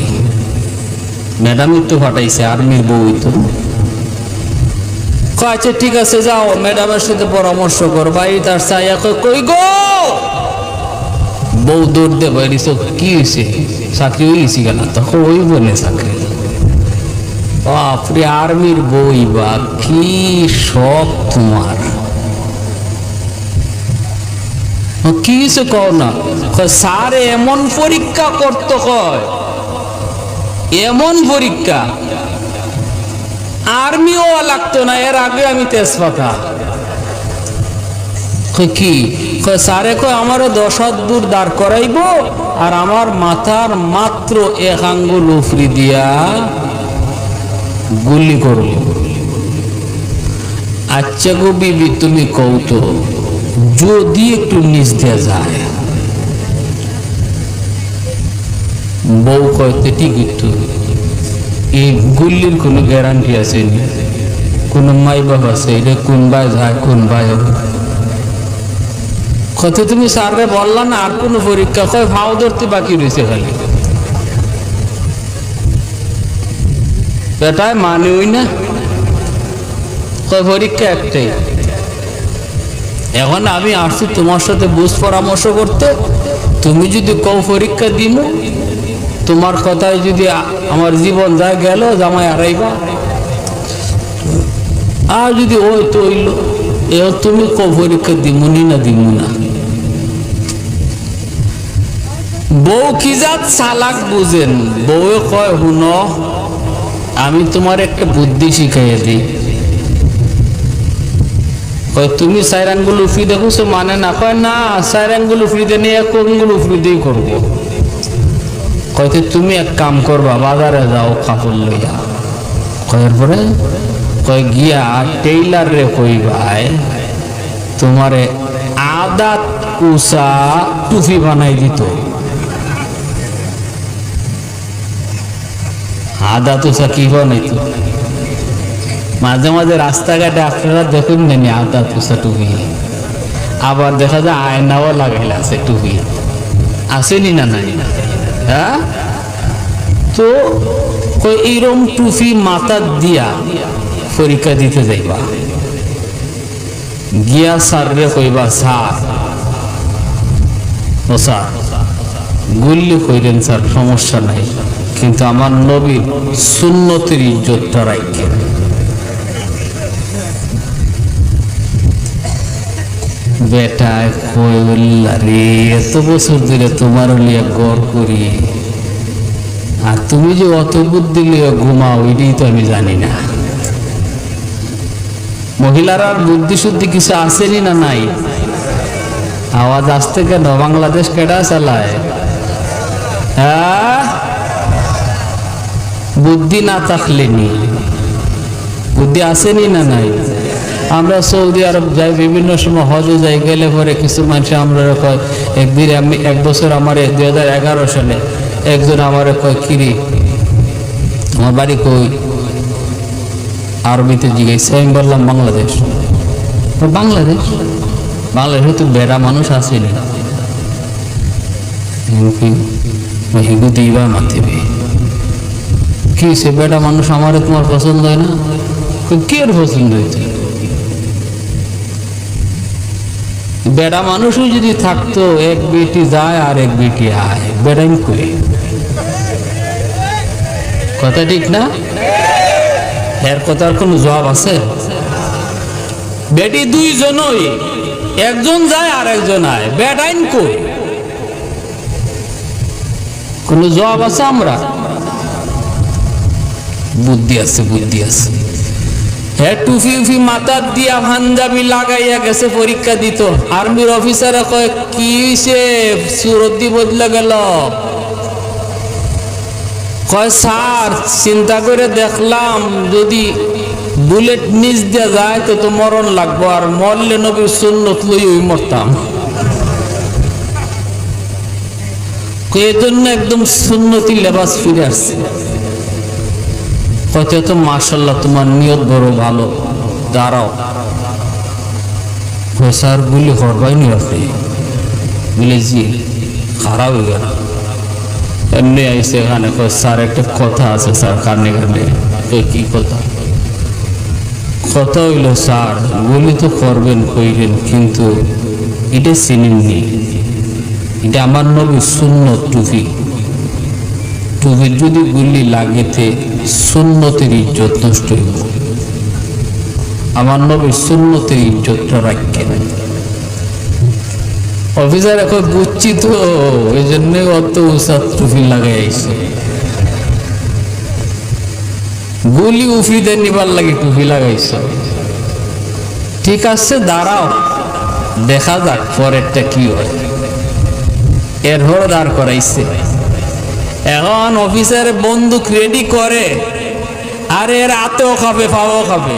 ম্যাডামই তো ফাটাইছে, আর্মির বউ তো। আচ্ছা ঠিক আছে যাও, ম্যাডামের সাথে পরামর্শ কর। ভাই তার চাইয়া কই গো, বউ দৌড় দে বাইরিস, কি হয়েছে? চাকরি হয়েছি কেন? তখন ওই বলে চাকরি। বাপরে, আর্মির বই বা কি সব তোমার। কি হয়েছে কও না? স্যার এমন পরীক্ষা করতো, কয় এমন পরীক্ষা আর্মিও লাগতো না, এর আগে আমি তেজপাতা। কি স্যারে কয় আমারও 10 হাত দূর দাঁড় করাইব, আর আমার মাথার মাত্র 1 আঙ্গুল উপরি দিয়া গুলি করব। আচ্ছা গো বিবি তুমি কও তো, যদি একটু নিচ দেয়া যায়? বউ কইতে ঠিক একটু, এই গুলির কোনো গ্যারান্টি আছে নি? কোন মাই বাপ আছে? এটা কোন ভাই যায় কোন ভাই? কত তুমি স্যাররে বললা না আর কোনো পরীক্ষা? কয় ভাও ধরতে বাকি রয়েছে খালি। এটাই মানে ওই না, কয় পরীক্ষা একটাই। এখন আমি আসছি তোমার সাথে বুঝ পরামর্শ করতে, তুমি যদি কও পরীক্ষা দিমু, তোমার কথায় যদি আমার জীবন যায় গেল, জামাই হারাইবা। আর যদি ওই তো হইল এ তুমি ক পরীক্ষা দিমুনি না দিমু না। বউ কি জাত চালাক বুঝেন, বউ কয় হুন আমি তোমার একটা বুদ্ধি শিখাইয়া দিই। কয় তুমি চার আঙ্গুল উফরি দেখছো মানে না, কয় না চার আঙ্গুল উফরিতে নিয়ে এক আঙ্গুল উফরিতেই করবো। কয়তে তুমি এক কাম করবা বাজারে যাও কাপড় লইয়া। কয়ের পরে কয় গিয়া টেইলার রে কইবাই তোমারে আদা কুসা টুপি বানাই দিত। আদা তুষা কি বানাইত, মাঝে মাঝে রাস্তাঘাটে আপনারা দেখুন নেনি আদা তুষা টুপি। আবার দেখা যায় আয়নাও লাগাইলে আছে টুপি, আসেনি না নাই? হ্যাঁ, তো এইরকম টুপি মাথা দিয়া পরীক্ষা দিতে যাইবা, গিয়া স্যার রে কইবা স্যার ও স্যার গুল্লি কইলেন স্যার সমস্যা নাই, কিন্তু আমার নবীর সুন্নতের ইজ্জতটা রাখেন। বেটা কইলা রে এত বছর ধরে তোমার লিয়া গড় করি, আর তুমি যে অত বুদ্ধি লিয়া ঘুমাও এটাই তো আমি জানি না। মহিলার আর বুদ্ধি শুদ্ধি কিছু আসেনি না নাই? আওয়াজ আসতে কেন? বাংলাদেশ কেডা চালায়? হ্যাঁ, বুদ্ধি না থাকলে নি, বুদ্ধি আসেনি না নাই? আমরা সৌদি আরব যাই, বিভিন্ন সময় হজে যাই, গেলে পরে কিছু মানুষ আমরা কয় একদিন আমি এক বছর আমার 2011 সালে একজন আমার কয় কিরি আমার বাড়ি কই, আরবিতে জিজ্ঞেস। আমি বললাম বাংলাদেশ। বাংলাদেশ বাংলাদেশে তো বেড়া মানুষ আসেনি, হিগু দিবা মাতিবে কি সে বেটা মানুষ আমার তোমার পছন্দ হয় না? কে পছন্দ হইতে? বেড়া মানুষও যদি থাকতো এক বেটি যায় আর এক বেটি আয়, বেড়াই কই কথা ঠিক না? এর কথার কোন জবাব আছে? বেটি দুইজনই, একজন যায় আর একজন আয়, বেড়াইন কই কোন জবাব আছে? আমরা বুদ্ধি আছে, বুদ্ধি আছে। হ্যাঁ, টুফি উফি মাথার দিয়া পাঞ্জাবি লাগাইয়া গেছে পরীক্ষা দিত। আর্মির অফিসারে কয় কি সে সুরতি বদলে গেল? কয় স্যার চিন্তা করে দেখলাম যদি বুলেট নিচ দিয়ে যায় তো তো মরণ লাগবো, আর মরলে নবীর সুন্নত লই মরতাম। এই জন্য একদম সুন্নতি লেবাস ফিরে আসছে। কত তো মাশাআল্লাহ তোমার নিয়ত বড় ভালো, দাঁড়াও। স্যার গুলি করবাই নি আপনি? বলে জি। খারাপ হয়ে গেল, এমনি আইসে এখানে। স্যার একটা কথা আছে স্যার, কানে কানে। কি কথা? কথা হইল স্যার গুলি তো করবেন কইবেন, কিন্তু এটা চিনেননি, এটা আমার নবী সুন্নত টুপি। টুপির যদি গুলি লাগেতে সুন্নতের ইজ্জত নষ্ট হইব। আমার নবী সুন্নতের ইজ্জতটা রাখেন। অফিসার এখন বুঝছি তো, এই জন্য অত উসাদ টুপি লাগাই আইছে। গুলি উফরিতে নিবার লাগে টুপি লাগাইছ, ঠিক আছে দাঁড়াও দেখা যাক পরেরটা কি হয়। এর হর দাঁড় করাইছে। এখন অফিসার বন্দুক রেডি করে, আর এর হাতেও খাবে পাও খাবে।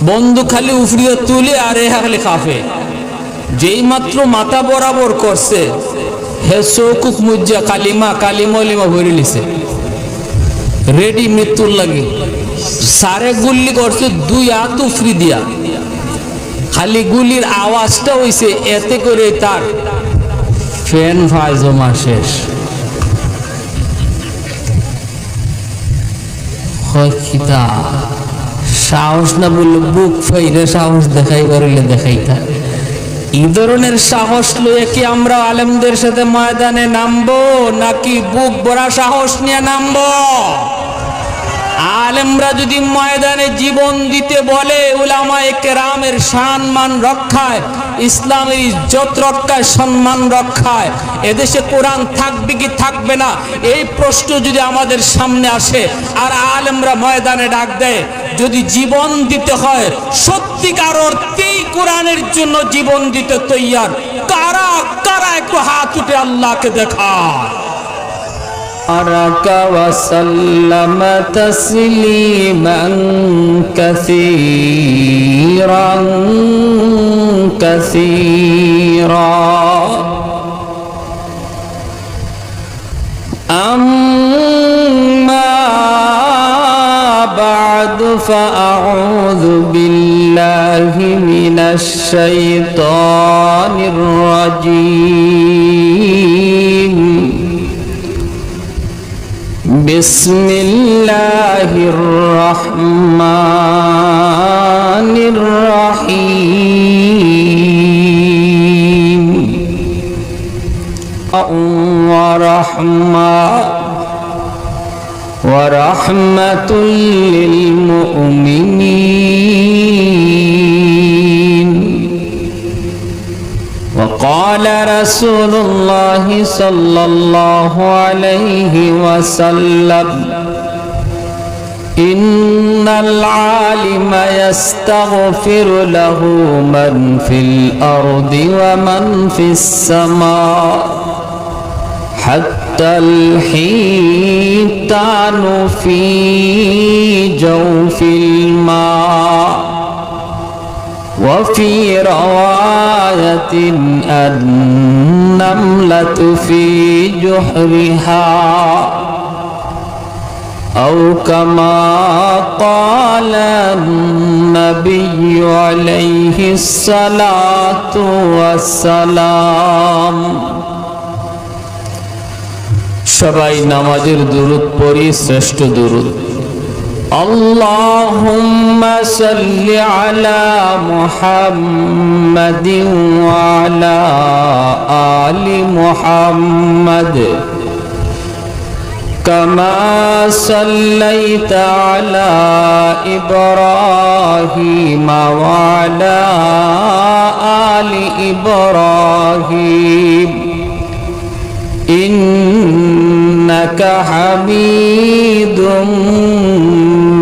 বন্দুক খালি উফরিয়ে তুলে আর এ খালি খাবে। যেই মাত্র মাথা বরাবর করছে, হে চৌকুক মুজ্জা কালিমা কালিমা ভরে লিছে, রেডি মৃত্যুর লাগে। সারে গুল্লি করছে 2 হাত উফরি দিয়া, খালি গুলির আওয়াজটা হইছে, এতে করে তার ফ্যান ফায়জমা শেষ। সাহস না বললো বুক ফাইরে সাহস দেখাই পারিলে দেখাইতা। এই ধরনের সাহস লইয়া কি আমরা আলেমদের সাথে ময়দানে নামবো, নাকি বুক ভরা সাহস নিয়ে নামবো? আলেমরা যদি ময়দানে জীবন দিতে বলে উলামায়ে কেরামের সম্মান রক্ষায়, ইসলামের ইজ্জত রক্ষায়, সম্মান রক্ষায়, এদেশে কোরআন থাকবে কি থাকবে না এই প্রশ্ন যদি আমাদের সামনে আসে আর আলেমরা ময়দানে ডাক দেয় যদি জীবন দিতে হয় সত্যিকার অর্থেই কোরআনের জন্য জীবন দিতে তৈয়ার, কারা কারা একটু হাত উঠে আল্লাহকে দেখায়। আরাকা ওয়া সাল্লামা তাসলিমান কাসীরান কাসীরা আম্মা বা'দু ফাআউযু বিল্লাহি মিনাশ শাইতানির রাজীম। বিসমিল্লাহির রহমানির রহিম। ওয়া রাহমাতুল লিল মুমিনিন। وقال رسول الله صلى الله عليه وسلم إن العالم يستغفر له من في الأرض ومن في السماء حتى الحيتان في جوف الماء وفي رواية النملة في جحرها أو كما قال النبي عليه الصلاة والسلام। সবাই নামাজের দুরূদ পড়ি, শ্রেষ্ঠ দুরূদ। اللهم صل على محمد وعلى آل محمد كما صليت على إبراهيم وعلى آل إبراهيم إنك حميد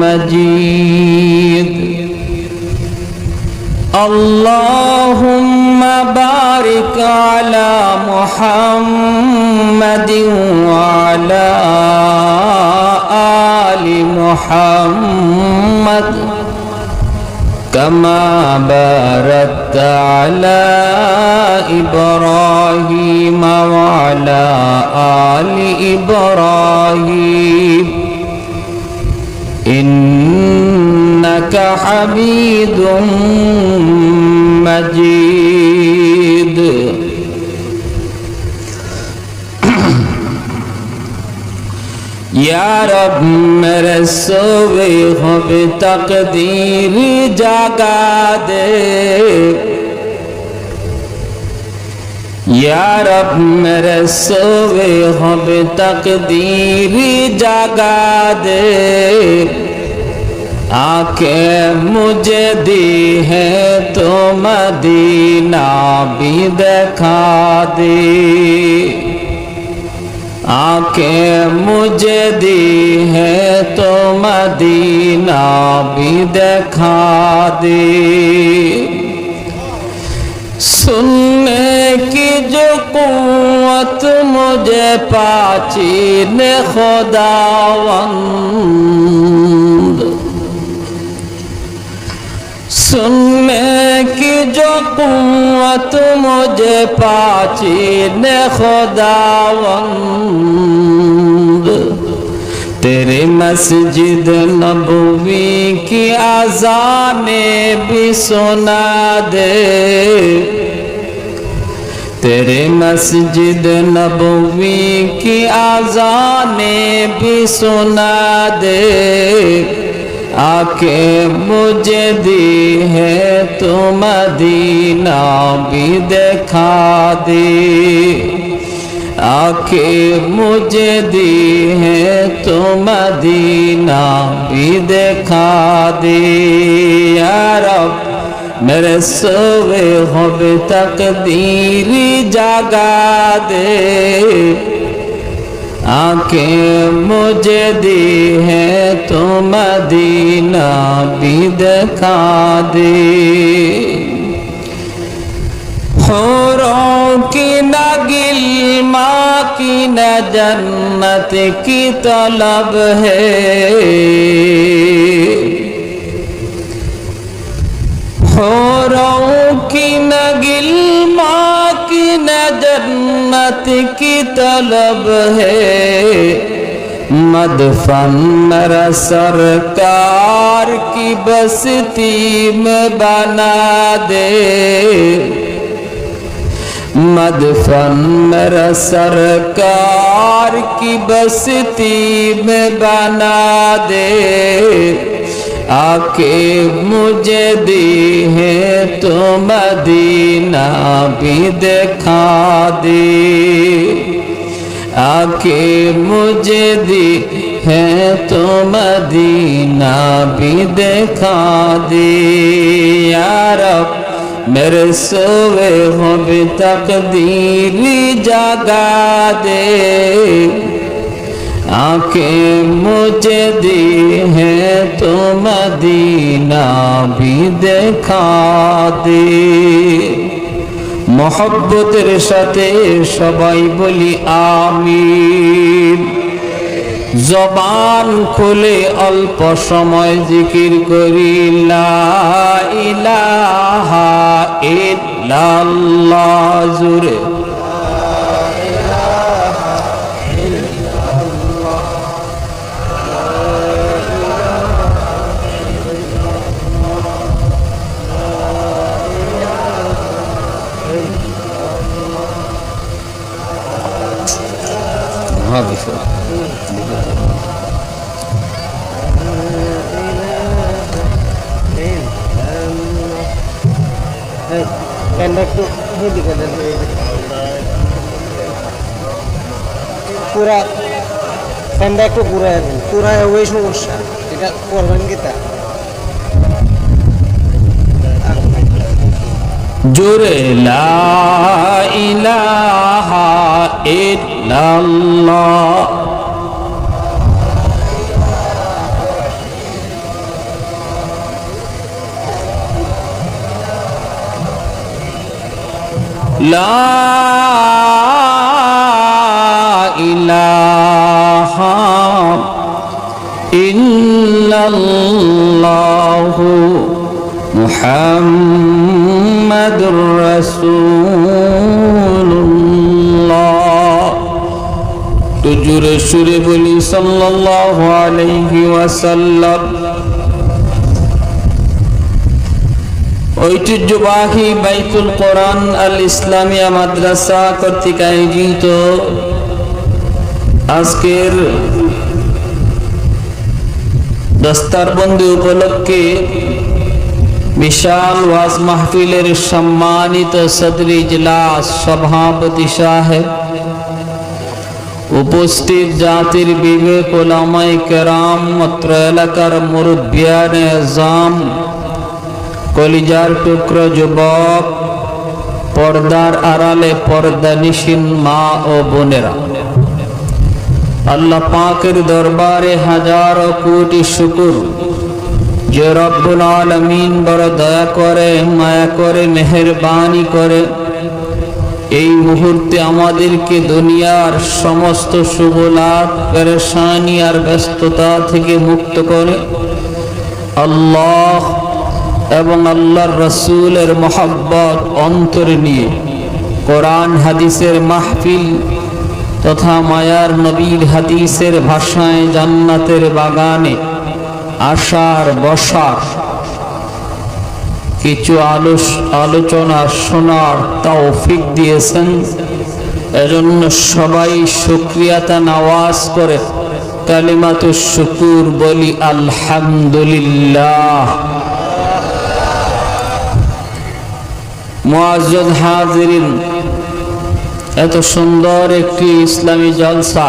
مجيد। اللهم بارك على محمد وعلى آل محمد كما باركت على إبراهيم وعلى آل إبراهيم إنك حميد مجيد। या रब मेरे सोए होवे तकदीर जागा दे, या रब मेरे सोए होवे तकदीर जागा दे। आंखें मुझे दी है तो मदीना भी दिखा दे, आंखें मुझे दी है तो मदीना भी दिखा दे। सुनने की जो कुव्वत मुझे पाची ने खुदावंद, सुनने की जो कुव्वत मुझे पाची ने खुदावंद। तेरे मस्जिद नबवी की आज़ाने भी सुना दे, तेरे मस्जिद नबवी की आज़ाने भी सुना दे। आके मुझे दी है तो मदीना भी दिखा दे। आके मुझे दी है तो मदीना भी दिखा दे या रब मेरे सोए होवे तकदीरी जागा दे आंखें मुझे दी है तो मदीना भी दिखा दे हौरों की न गिल्मा की न जन्नत की तलब है हौरों की न गिल्मा की न जन्नत की तलब है मदफन मेरा सरकार की बस्ती में बना दे मदफन मेरा सरकार की बस्ती में बना दे आके मुझे दी है तो मदीना भी दिखा दे आके मुझे दी है तो मदीना भी दिखा दे या रब मेरे सोए होवे तकदीरी जागा दे आंखें मुझे दी है तो मदीना भी दिखा दे मोहब्बतेर साथे सबाई बोली आमीन जबान खुले अल्प समय जिकिर करी ला इलाहा इल्लाल्लाह जुरे पूरा फैनটা একটু ঘুরায় দেন পুরায় ওই সমস্যা এটা করবেন কি তা জোরে লা ইলাহা ইল্লাল্লাহ লা ইলাহা ইল্লাল্লাহু মুহাম্মাদুর রাসূলুল্লাহ তো জোরে সুরে বলি সাল্লাল্লাহু আলাইহি ওয়াসাল্লাম ঐতিহ্যবাহী বাইতুল কোরআন আল ইসলামিয়া মাদ্রাসা কর্তৃক আয়োজিত আজকের দস্তারবন্দি উপলক্ষে বিশাল ওয়াজ মাহফিলের সম্মানিত সদর ইজলাস সভাপতি সাহেব উপস্থিত জাতির বিবেক ওলামায়ে কেরাম অত্র এলাকার মুরব্বিয়ানে আযম কলিজার টুকরো যুবক পর্দার আড়ালে পর্দানিশীন মা ও বোনেরা আল্লাহ পাকের দরবারে হাজারো কোটি শুকর যে রব্বুল আলামিন বড় দয়া করে মায়া করে মেহেরবানি করে এই মুহূর্তে আমাদেরকে দুনিয়ার সমস্ত শুগলাত পেরেশানি আর ব্যস্ততা থেকে মুক্ত করে আল্লাহ এবং আল্লাহর রাসূলের মহব্বত অন্তরে নিয়ে কোরআন হাদিসের মাহফিল তথা মায়ার নবীর হাদিসের ভাষায় জান্নাতের বাগানে আসার বসার কিছু আলোচনা শোনার তৌফিক দিয়েছেন এজন্য সবাই শুকরিয়াতা নওয়াজ করে কালিমাতুশ শুকুর বলি আলহামদুলিল্লাহ মুআজ্জাজ হাজিরিন এত সুন্দর একটি ইসলামী জলসা,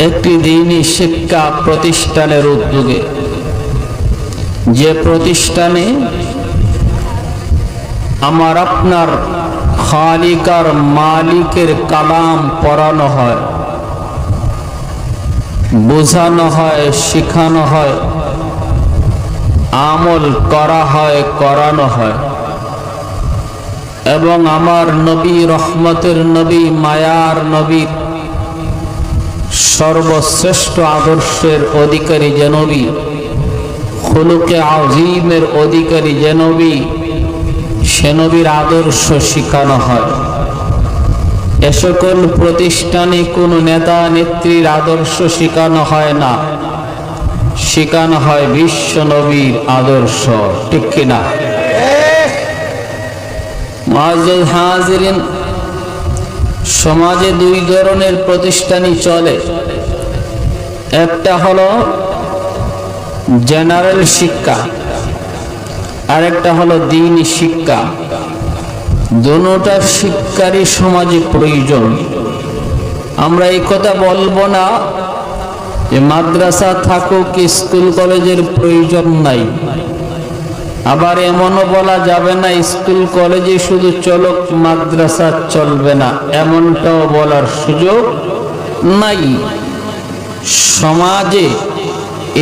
একটি দ্বীনি শিক্ষা প্রতিষ্ঠানের উদ্যোগে, যে প্রতিষ্ঠানে আমার আপনার খালিকার মালিকের কালাম পড়ানো হয়, বোঝানো হয়, শেখানো হয়, আমল করা হয়, করানো হয়, এবং আমার নবী, রহমতের নবী, মায়ার নবী, সর্বশ্রেষ্ঠ আদর্শের অধিকারী যে নবী, খুলুকে আযীমের অধিকারী যে নবী, সে নবীর আদর্শ শিখানো হয়। এ সকল প্রতিষ্ঠানে কোনো নেতা নেত্রীর আদর্শ শিখানো হয় না, শিখানো হয় বিশ্ব নবীর আদর্শ। ঠিক কিনা? মুআজ্জাজ হাজিরিন, সমাজে দুই ধরনের প্রতিষ্ঠানই চলে। একটা হলো জেনারেল শিক্ষা, আর একটা হলো দ্বীনি শিক্ষা। দুটোটা শিক্ষারই সমাজে প্রয়োজন। আমরা এই কথা বলবো না যে মাদ্রাসা থাকুক, স্কুল কলেজের প্রয়োজন নাই। আবার এমনও বলা যাবে না স্কুল কলেজে শুধু চলুক, মাদ্রাসা চলবে না, এমনটাও বলার সুযোগ নাই। সমাজে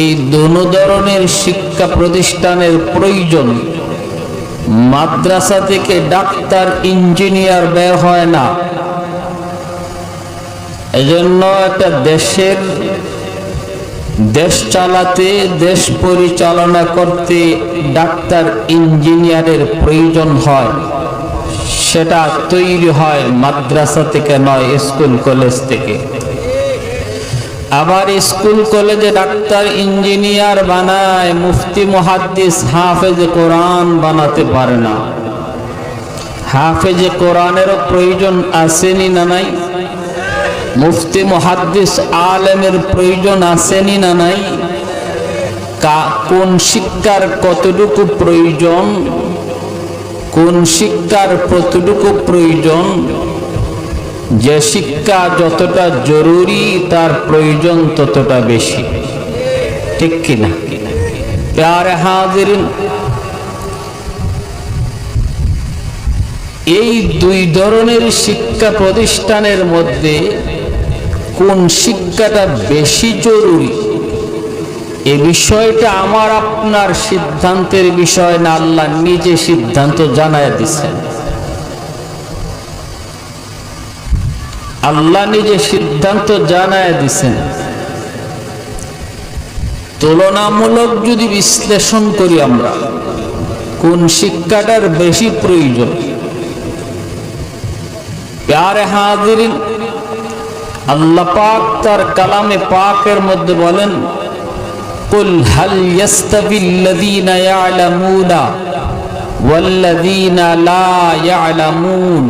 এই দুই ধরনের শিক্ষা প্রতিষ্ঠানের প্রয়োজন। মাদ্রাসা থেকে ডাক্তার, ইঞ্জিনিয়ার বের হয় না। এজন্য একটা দেশ চালাতে, দেশ পরিচালনা করতে ডাক্তার, ইঞ্জিনিয়ারের প্রয়োজন হয়। সেটা তৈরি হয় মাদ্রাসা থেকে নয়, স্কুল কলেজ থেকে। আবার স্কুল কলেজে ডাক্তার, ইঞ্জিনিয়ার বানায়, মুফতি, মুহাদ্দিস, হাফেজ কোরআন বানাতে পারে না। হাফেজে কোরআনেরও প্রয়োজন আসেনি না নাই? মুফতি, মুহাদ্দিস, আলেমের প্রয়োজন আসেনি না নাই? কোন শিক্ষার কতটুকু প্রয়োজন, কোন শিক্ষার কতটুকু প্রয়োজন, যে শিক্ষা যতটা জরুরি তার প্রয়োজন ততটা বেশি। ঠিক কিনা? প্যারে হাজিরিন, এই দুই ধরনের শিক্ষা প্রতিষ্ঠানের মধ্যে কোন শিক্ষাটা বেশি জরুরি, এ বিষয়টা আমার আপনার সিদ্ধান্তের বিষয় না, আল্লাহ নিজে সিদ্ধান্ত জানায় দিচ্ছেন। আল্লাহ নিজে সিদ্ধান্ত জানায় দিচ্ছেন। তুলনামূলক যদি বিশ্লেষণ করি আমরা, কোন শিক্ষাটার বেশি প্রয়োজন, প্যারে হাজিরিন, আল্লাহ পাক তার কালামে পাকের মধ্যে বলেন, কুল হাল ইয়াস্তাবিল্লাযীনা ইয়ালামুনা ওয়াল্লাযীনা লা ইয়ালামুন।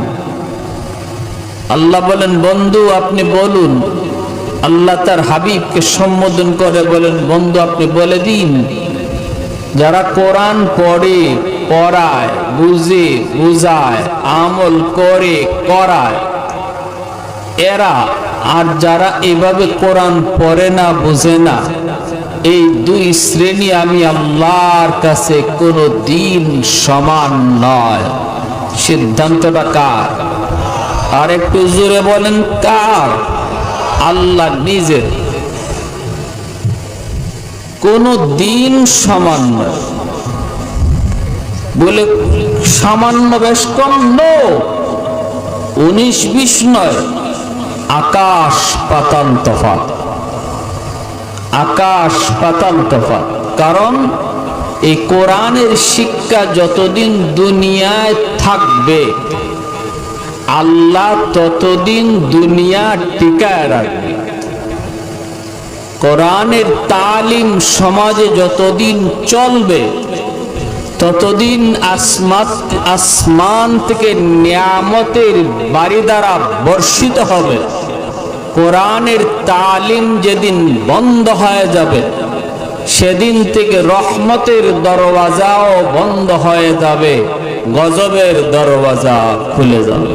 আল্লাহ বলেন, বন্ধু আপনি বলুন। আল্লাহ তার হাবিবকে সম্বোধন করে বলেন, বন্ধু আপনি বলে দিন, যারা কোরআন পড়ে, পড়ায়, বুঝে, বুঝায়, আমল করে, করায়, এরা আর যারা এভাবে কোরআন পড়ে না, বুঝে না, এই দুই শ্রেণী আমি আল্লাহর কাছে কোনো দিন সমান নয়। সিদ্ধান্তটা কার? আর একটু জোরে বলেন, কার? আল্লাহ নিজের। কোনো দিন সমান নয়। বলে সামান্য বেশ কম, 19-20 নয়, আকাশ পাতাল তফাৎ। আকাশ পাতাল তফাৎ। কারণ এই কোরআনের শিক্ষা যতদিন দুনিয়ায় থাকবে, আল্লাহ ততদিন দুনিয়া টিকায় রাখবে। কোরআনের তালিম সমাজে যতদিন চলবে, ততদিন আসমান থেকে নিয়ামতের বাড়ি দ্বারা বর্ষিত হবে। কোরআনের তালিম যেদিন বন্ধ হয়ে যাবে, সেদিন থেকে রহমতের দরওয়াজাও বন্ধ হয়ে যাবে, গজবের দরওয়াজা খুলে যাবে।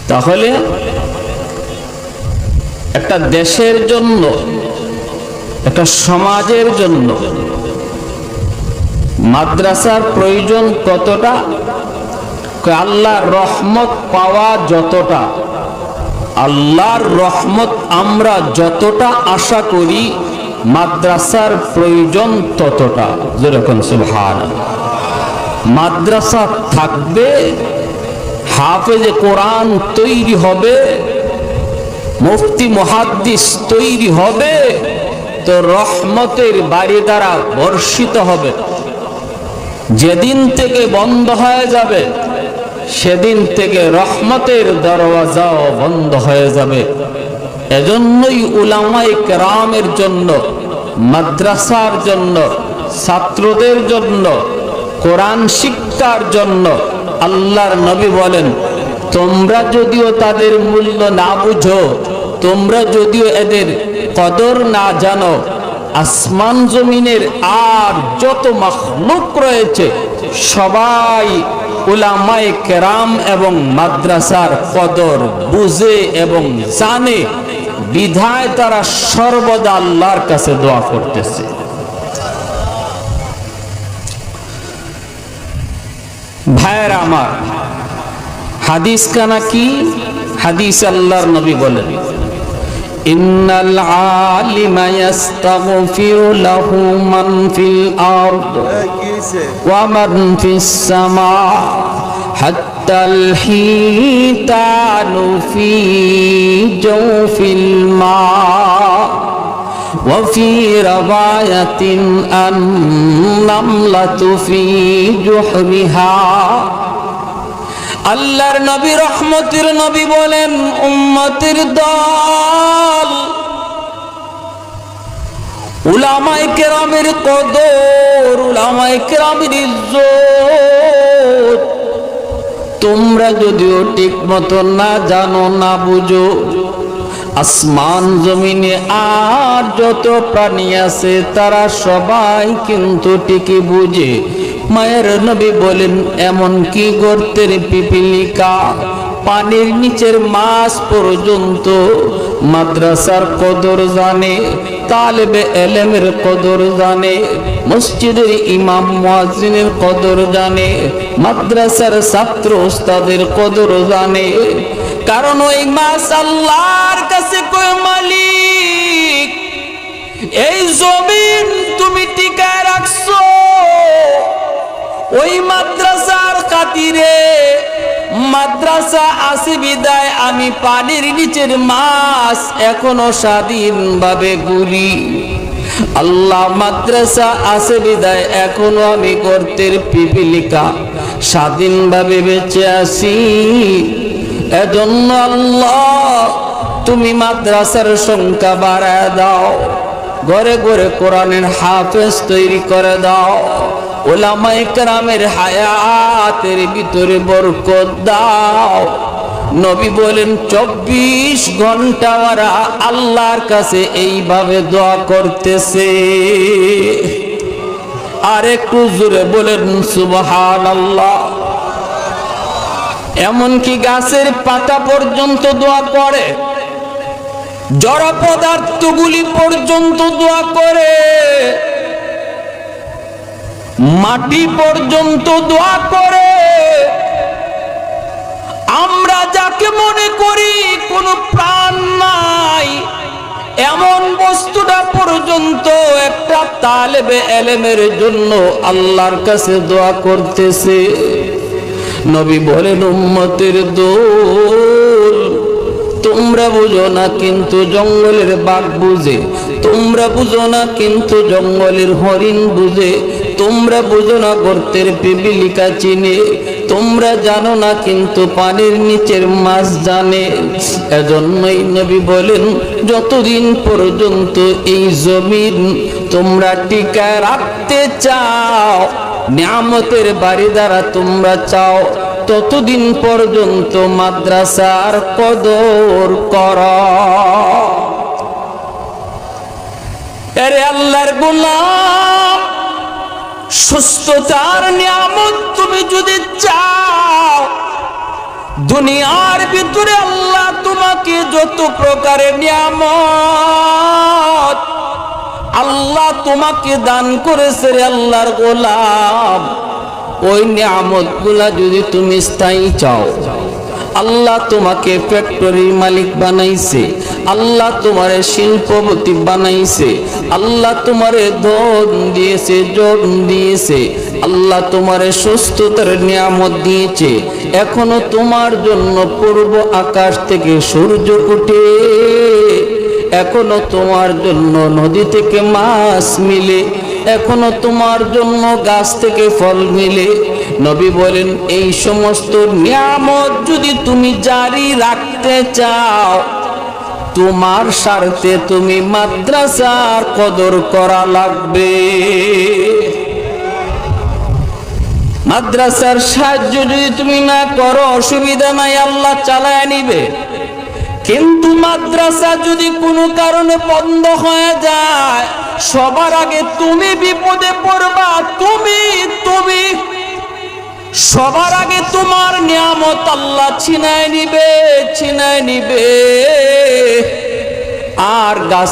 তাহলে একটা দেশের জন্য, একটা সমাজের জন্য মাদ্রাসার প্রয়োজন কতটা? আল্লাহর রহমত পাওয়া যতটা, আল্লাহর রহমত আমরা যতটা আশা করি, মাদ্রাসার প্রয়োজন ততটা। যেরকম সুবহানাল্লাহ। মাদ্রাসা থাকবে, হাফেজে কোরআন তৈরি হবে, মুফতি মুহাদ্দিস তৈরি হবে, তো রহমতের বাড়ি দ্বারা বর্ষিত হবে। যেদিন থেকে বন্ধ হয়ে যাবে, সেদিন থেকে রহমতের দরওয়াজাও বন্ধ হয়ে যাবে। এজন্যই উলামায়ে কেরামের জন্য, মাদ্রাসার জন্য, ছাত্রদের জন্য, কোরআন শিক্ষার জন্য আল্লাহর নবী বলেন, তোমরা যদিও তাদের মূল্য না বুঝো, তোমরা যদিও এদের কদর না জানো, আসমান জমিনের আর যত মাখলুক রয়েছে সবাই উলামায়ে কেরাম এবং মাদ্রাসার কদর বুঝে এবং জানে, বিধায় তারা সর্বদা আল্লাহর কাছে দোয়া করতেছে। ভাইয়েরা আমার, হাদিস কানা কি? হাদিস আল্লাহর নবী বলেন, ইন্নাল আলিমা ইস্তাগফিরু লাহু মান ফিল আরদ ওয়া মান ফিস সামা হাত্তাল হিতানু ফি জাওফিল মা ওয়া ফি রাওয়ায়াতিন আন নামলাতু ফি জুহরিহা। আল্লাহর নবী রহমতের নবী বলেন, উম্মতের দল, উলামায়ে কেরামের কদর, উলামায়ে কেরামের ইজ্জত তোমরা যদিও ঠিক মতো না জানো, না বুঝো, আসমান জমিনে আর যত প্রাণী আছে তারা সবাই কিন্তু ঠিকই বুঝে। মায়ের নবী বলেন, এমন কি গর্তের পিপিলিকা, পানির নিচের মাছ পর্যন্ত মাদ্রাসার কদর জানে, তালেবে এলেমের কদর জানে, মসজিদের ইমাম মুয়াজ্জিনের কদর জানে, মাদ্রাসার ছাত্র ওস্তাদের কদর জানে। কারণ ওই মাছ আল্লাহর কাছে কয়, মালিক এই জমিন তুমি টিকায় রাখছো, ওই মাদ্রাসার খাতিরে মাদ্রাসা আছে বিদায় আমি পানির নিচের মাছ এখনো স্বাধীনভাবে ঘুরি। আল্লাহ মাদ্রাসা আছে বিদায় এখনো আমি গর্তের পিপিলিকা স্বাধীনভাবে বেঁচে আছি। এজন্য আল্লাহ তুমি মাদ্রাসার সংখ্যা বাড়ায় দাও, ঘরে ঘরে কোরআনের হাফেজ তৈরি করে দাও, উলামায়ে কেরামের হায়াতের ভিতরে বরকত দাও। নবী বলেন 24 ঘন্টা ওরা আল্লাহর কাছে এইভাবে দোয়া করতেছে। আর একটু জোরে বলেন সুবহানাল্লাহ। এমনকি গাছের পাতা পর্যন্ত দোয়া করে, জড় পদার্থগুলি পর্যন্ত দোয়া করে, মাটি পর্যন্ত দোয়া করে। আমরা যাকে মনে করি কোনো প্রাণ নাই এমন বস্তুটা পর্যন্ত একটা তালেবে এলেমের জন্য আল্লাহর কাছে দোয়া করতেছে। নবী বলেন, উম্মতের দল, তোমরা বুঝো না কিন্তু জঙ্গলের বাঘ বুঝে, তোমরা বুঝো না কিন্তু জঙ্গলের হরিণ বুঝে, তোমরা বুঝো না গর্তের পিপিলিকা চিনে, তোমরা জানো না কিন্তু পানির নিচের মাছ জানে। এজন্যই নবী বলেন, যতদিন পর্যন্ত এই জমিন তোমরা টিকায় রাখতে চাও, নিয়ামতের বাড়ি দ্বারা তোমরা চাও, ততদিন পর্যন্ত মাদ্রাসার কদর করো। আরে আল্লাহর গোলাম, সুস্থতার নিয়ামত তুমি যদি চাও, দুনিয়ার ভিতরে আল্লাহ তোমাকে যত প্রকারের নিয়ামত আল্লাহ তোমাকে দান করেছে রে আল্লাহর গোলাম, ওই নিয়ামতগুলা যদি তুমি স্থায়ী চাও, আল্লাহ তোমাকে ফ্যাক্টরির মালিক বানাইছে, আল্লাহ তোমারে শিল্পপতি বানাইছে, আল্লাহ তোমারে ধন দিয়েছে, জন দিয়েছে, আল্লাহ তোমারে সুস্থতার নিয়ামত দিয়েছে। এখনো তোমার জন্য পূর্ব আকাশ থেকে সূর্য ওঠে, এখনো তোমার জন্য নদী থেকে মাছ মিলে, এখনো তোমার জন্য গাছ থেকে ফল মিলে। নবী বলেন এই সমস্ত নিয়ামত যদি তুমি জারি রাখতে চাও, তোমার স্বার্থে তুমি মাদ্রাসার কদর করা লাগবে। মাদ্রাসার সাহায্য যদি তুমি না করো অসুবিধা নাই, আল্লাহ চালায় নিবে। কিন্তু মাদ্রাসা যদি কোনো কারণে বন্ধ হয়ে যায়, সবার আগে তুমি বিপদে পড়বা। তুমি সবার আগে তোমার নিয়ামত আল্লাহ ছিনায় নিবে। আর গাছ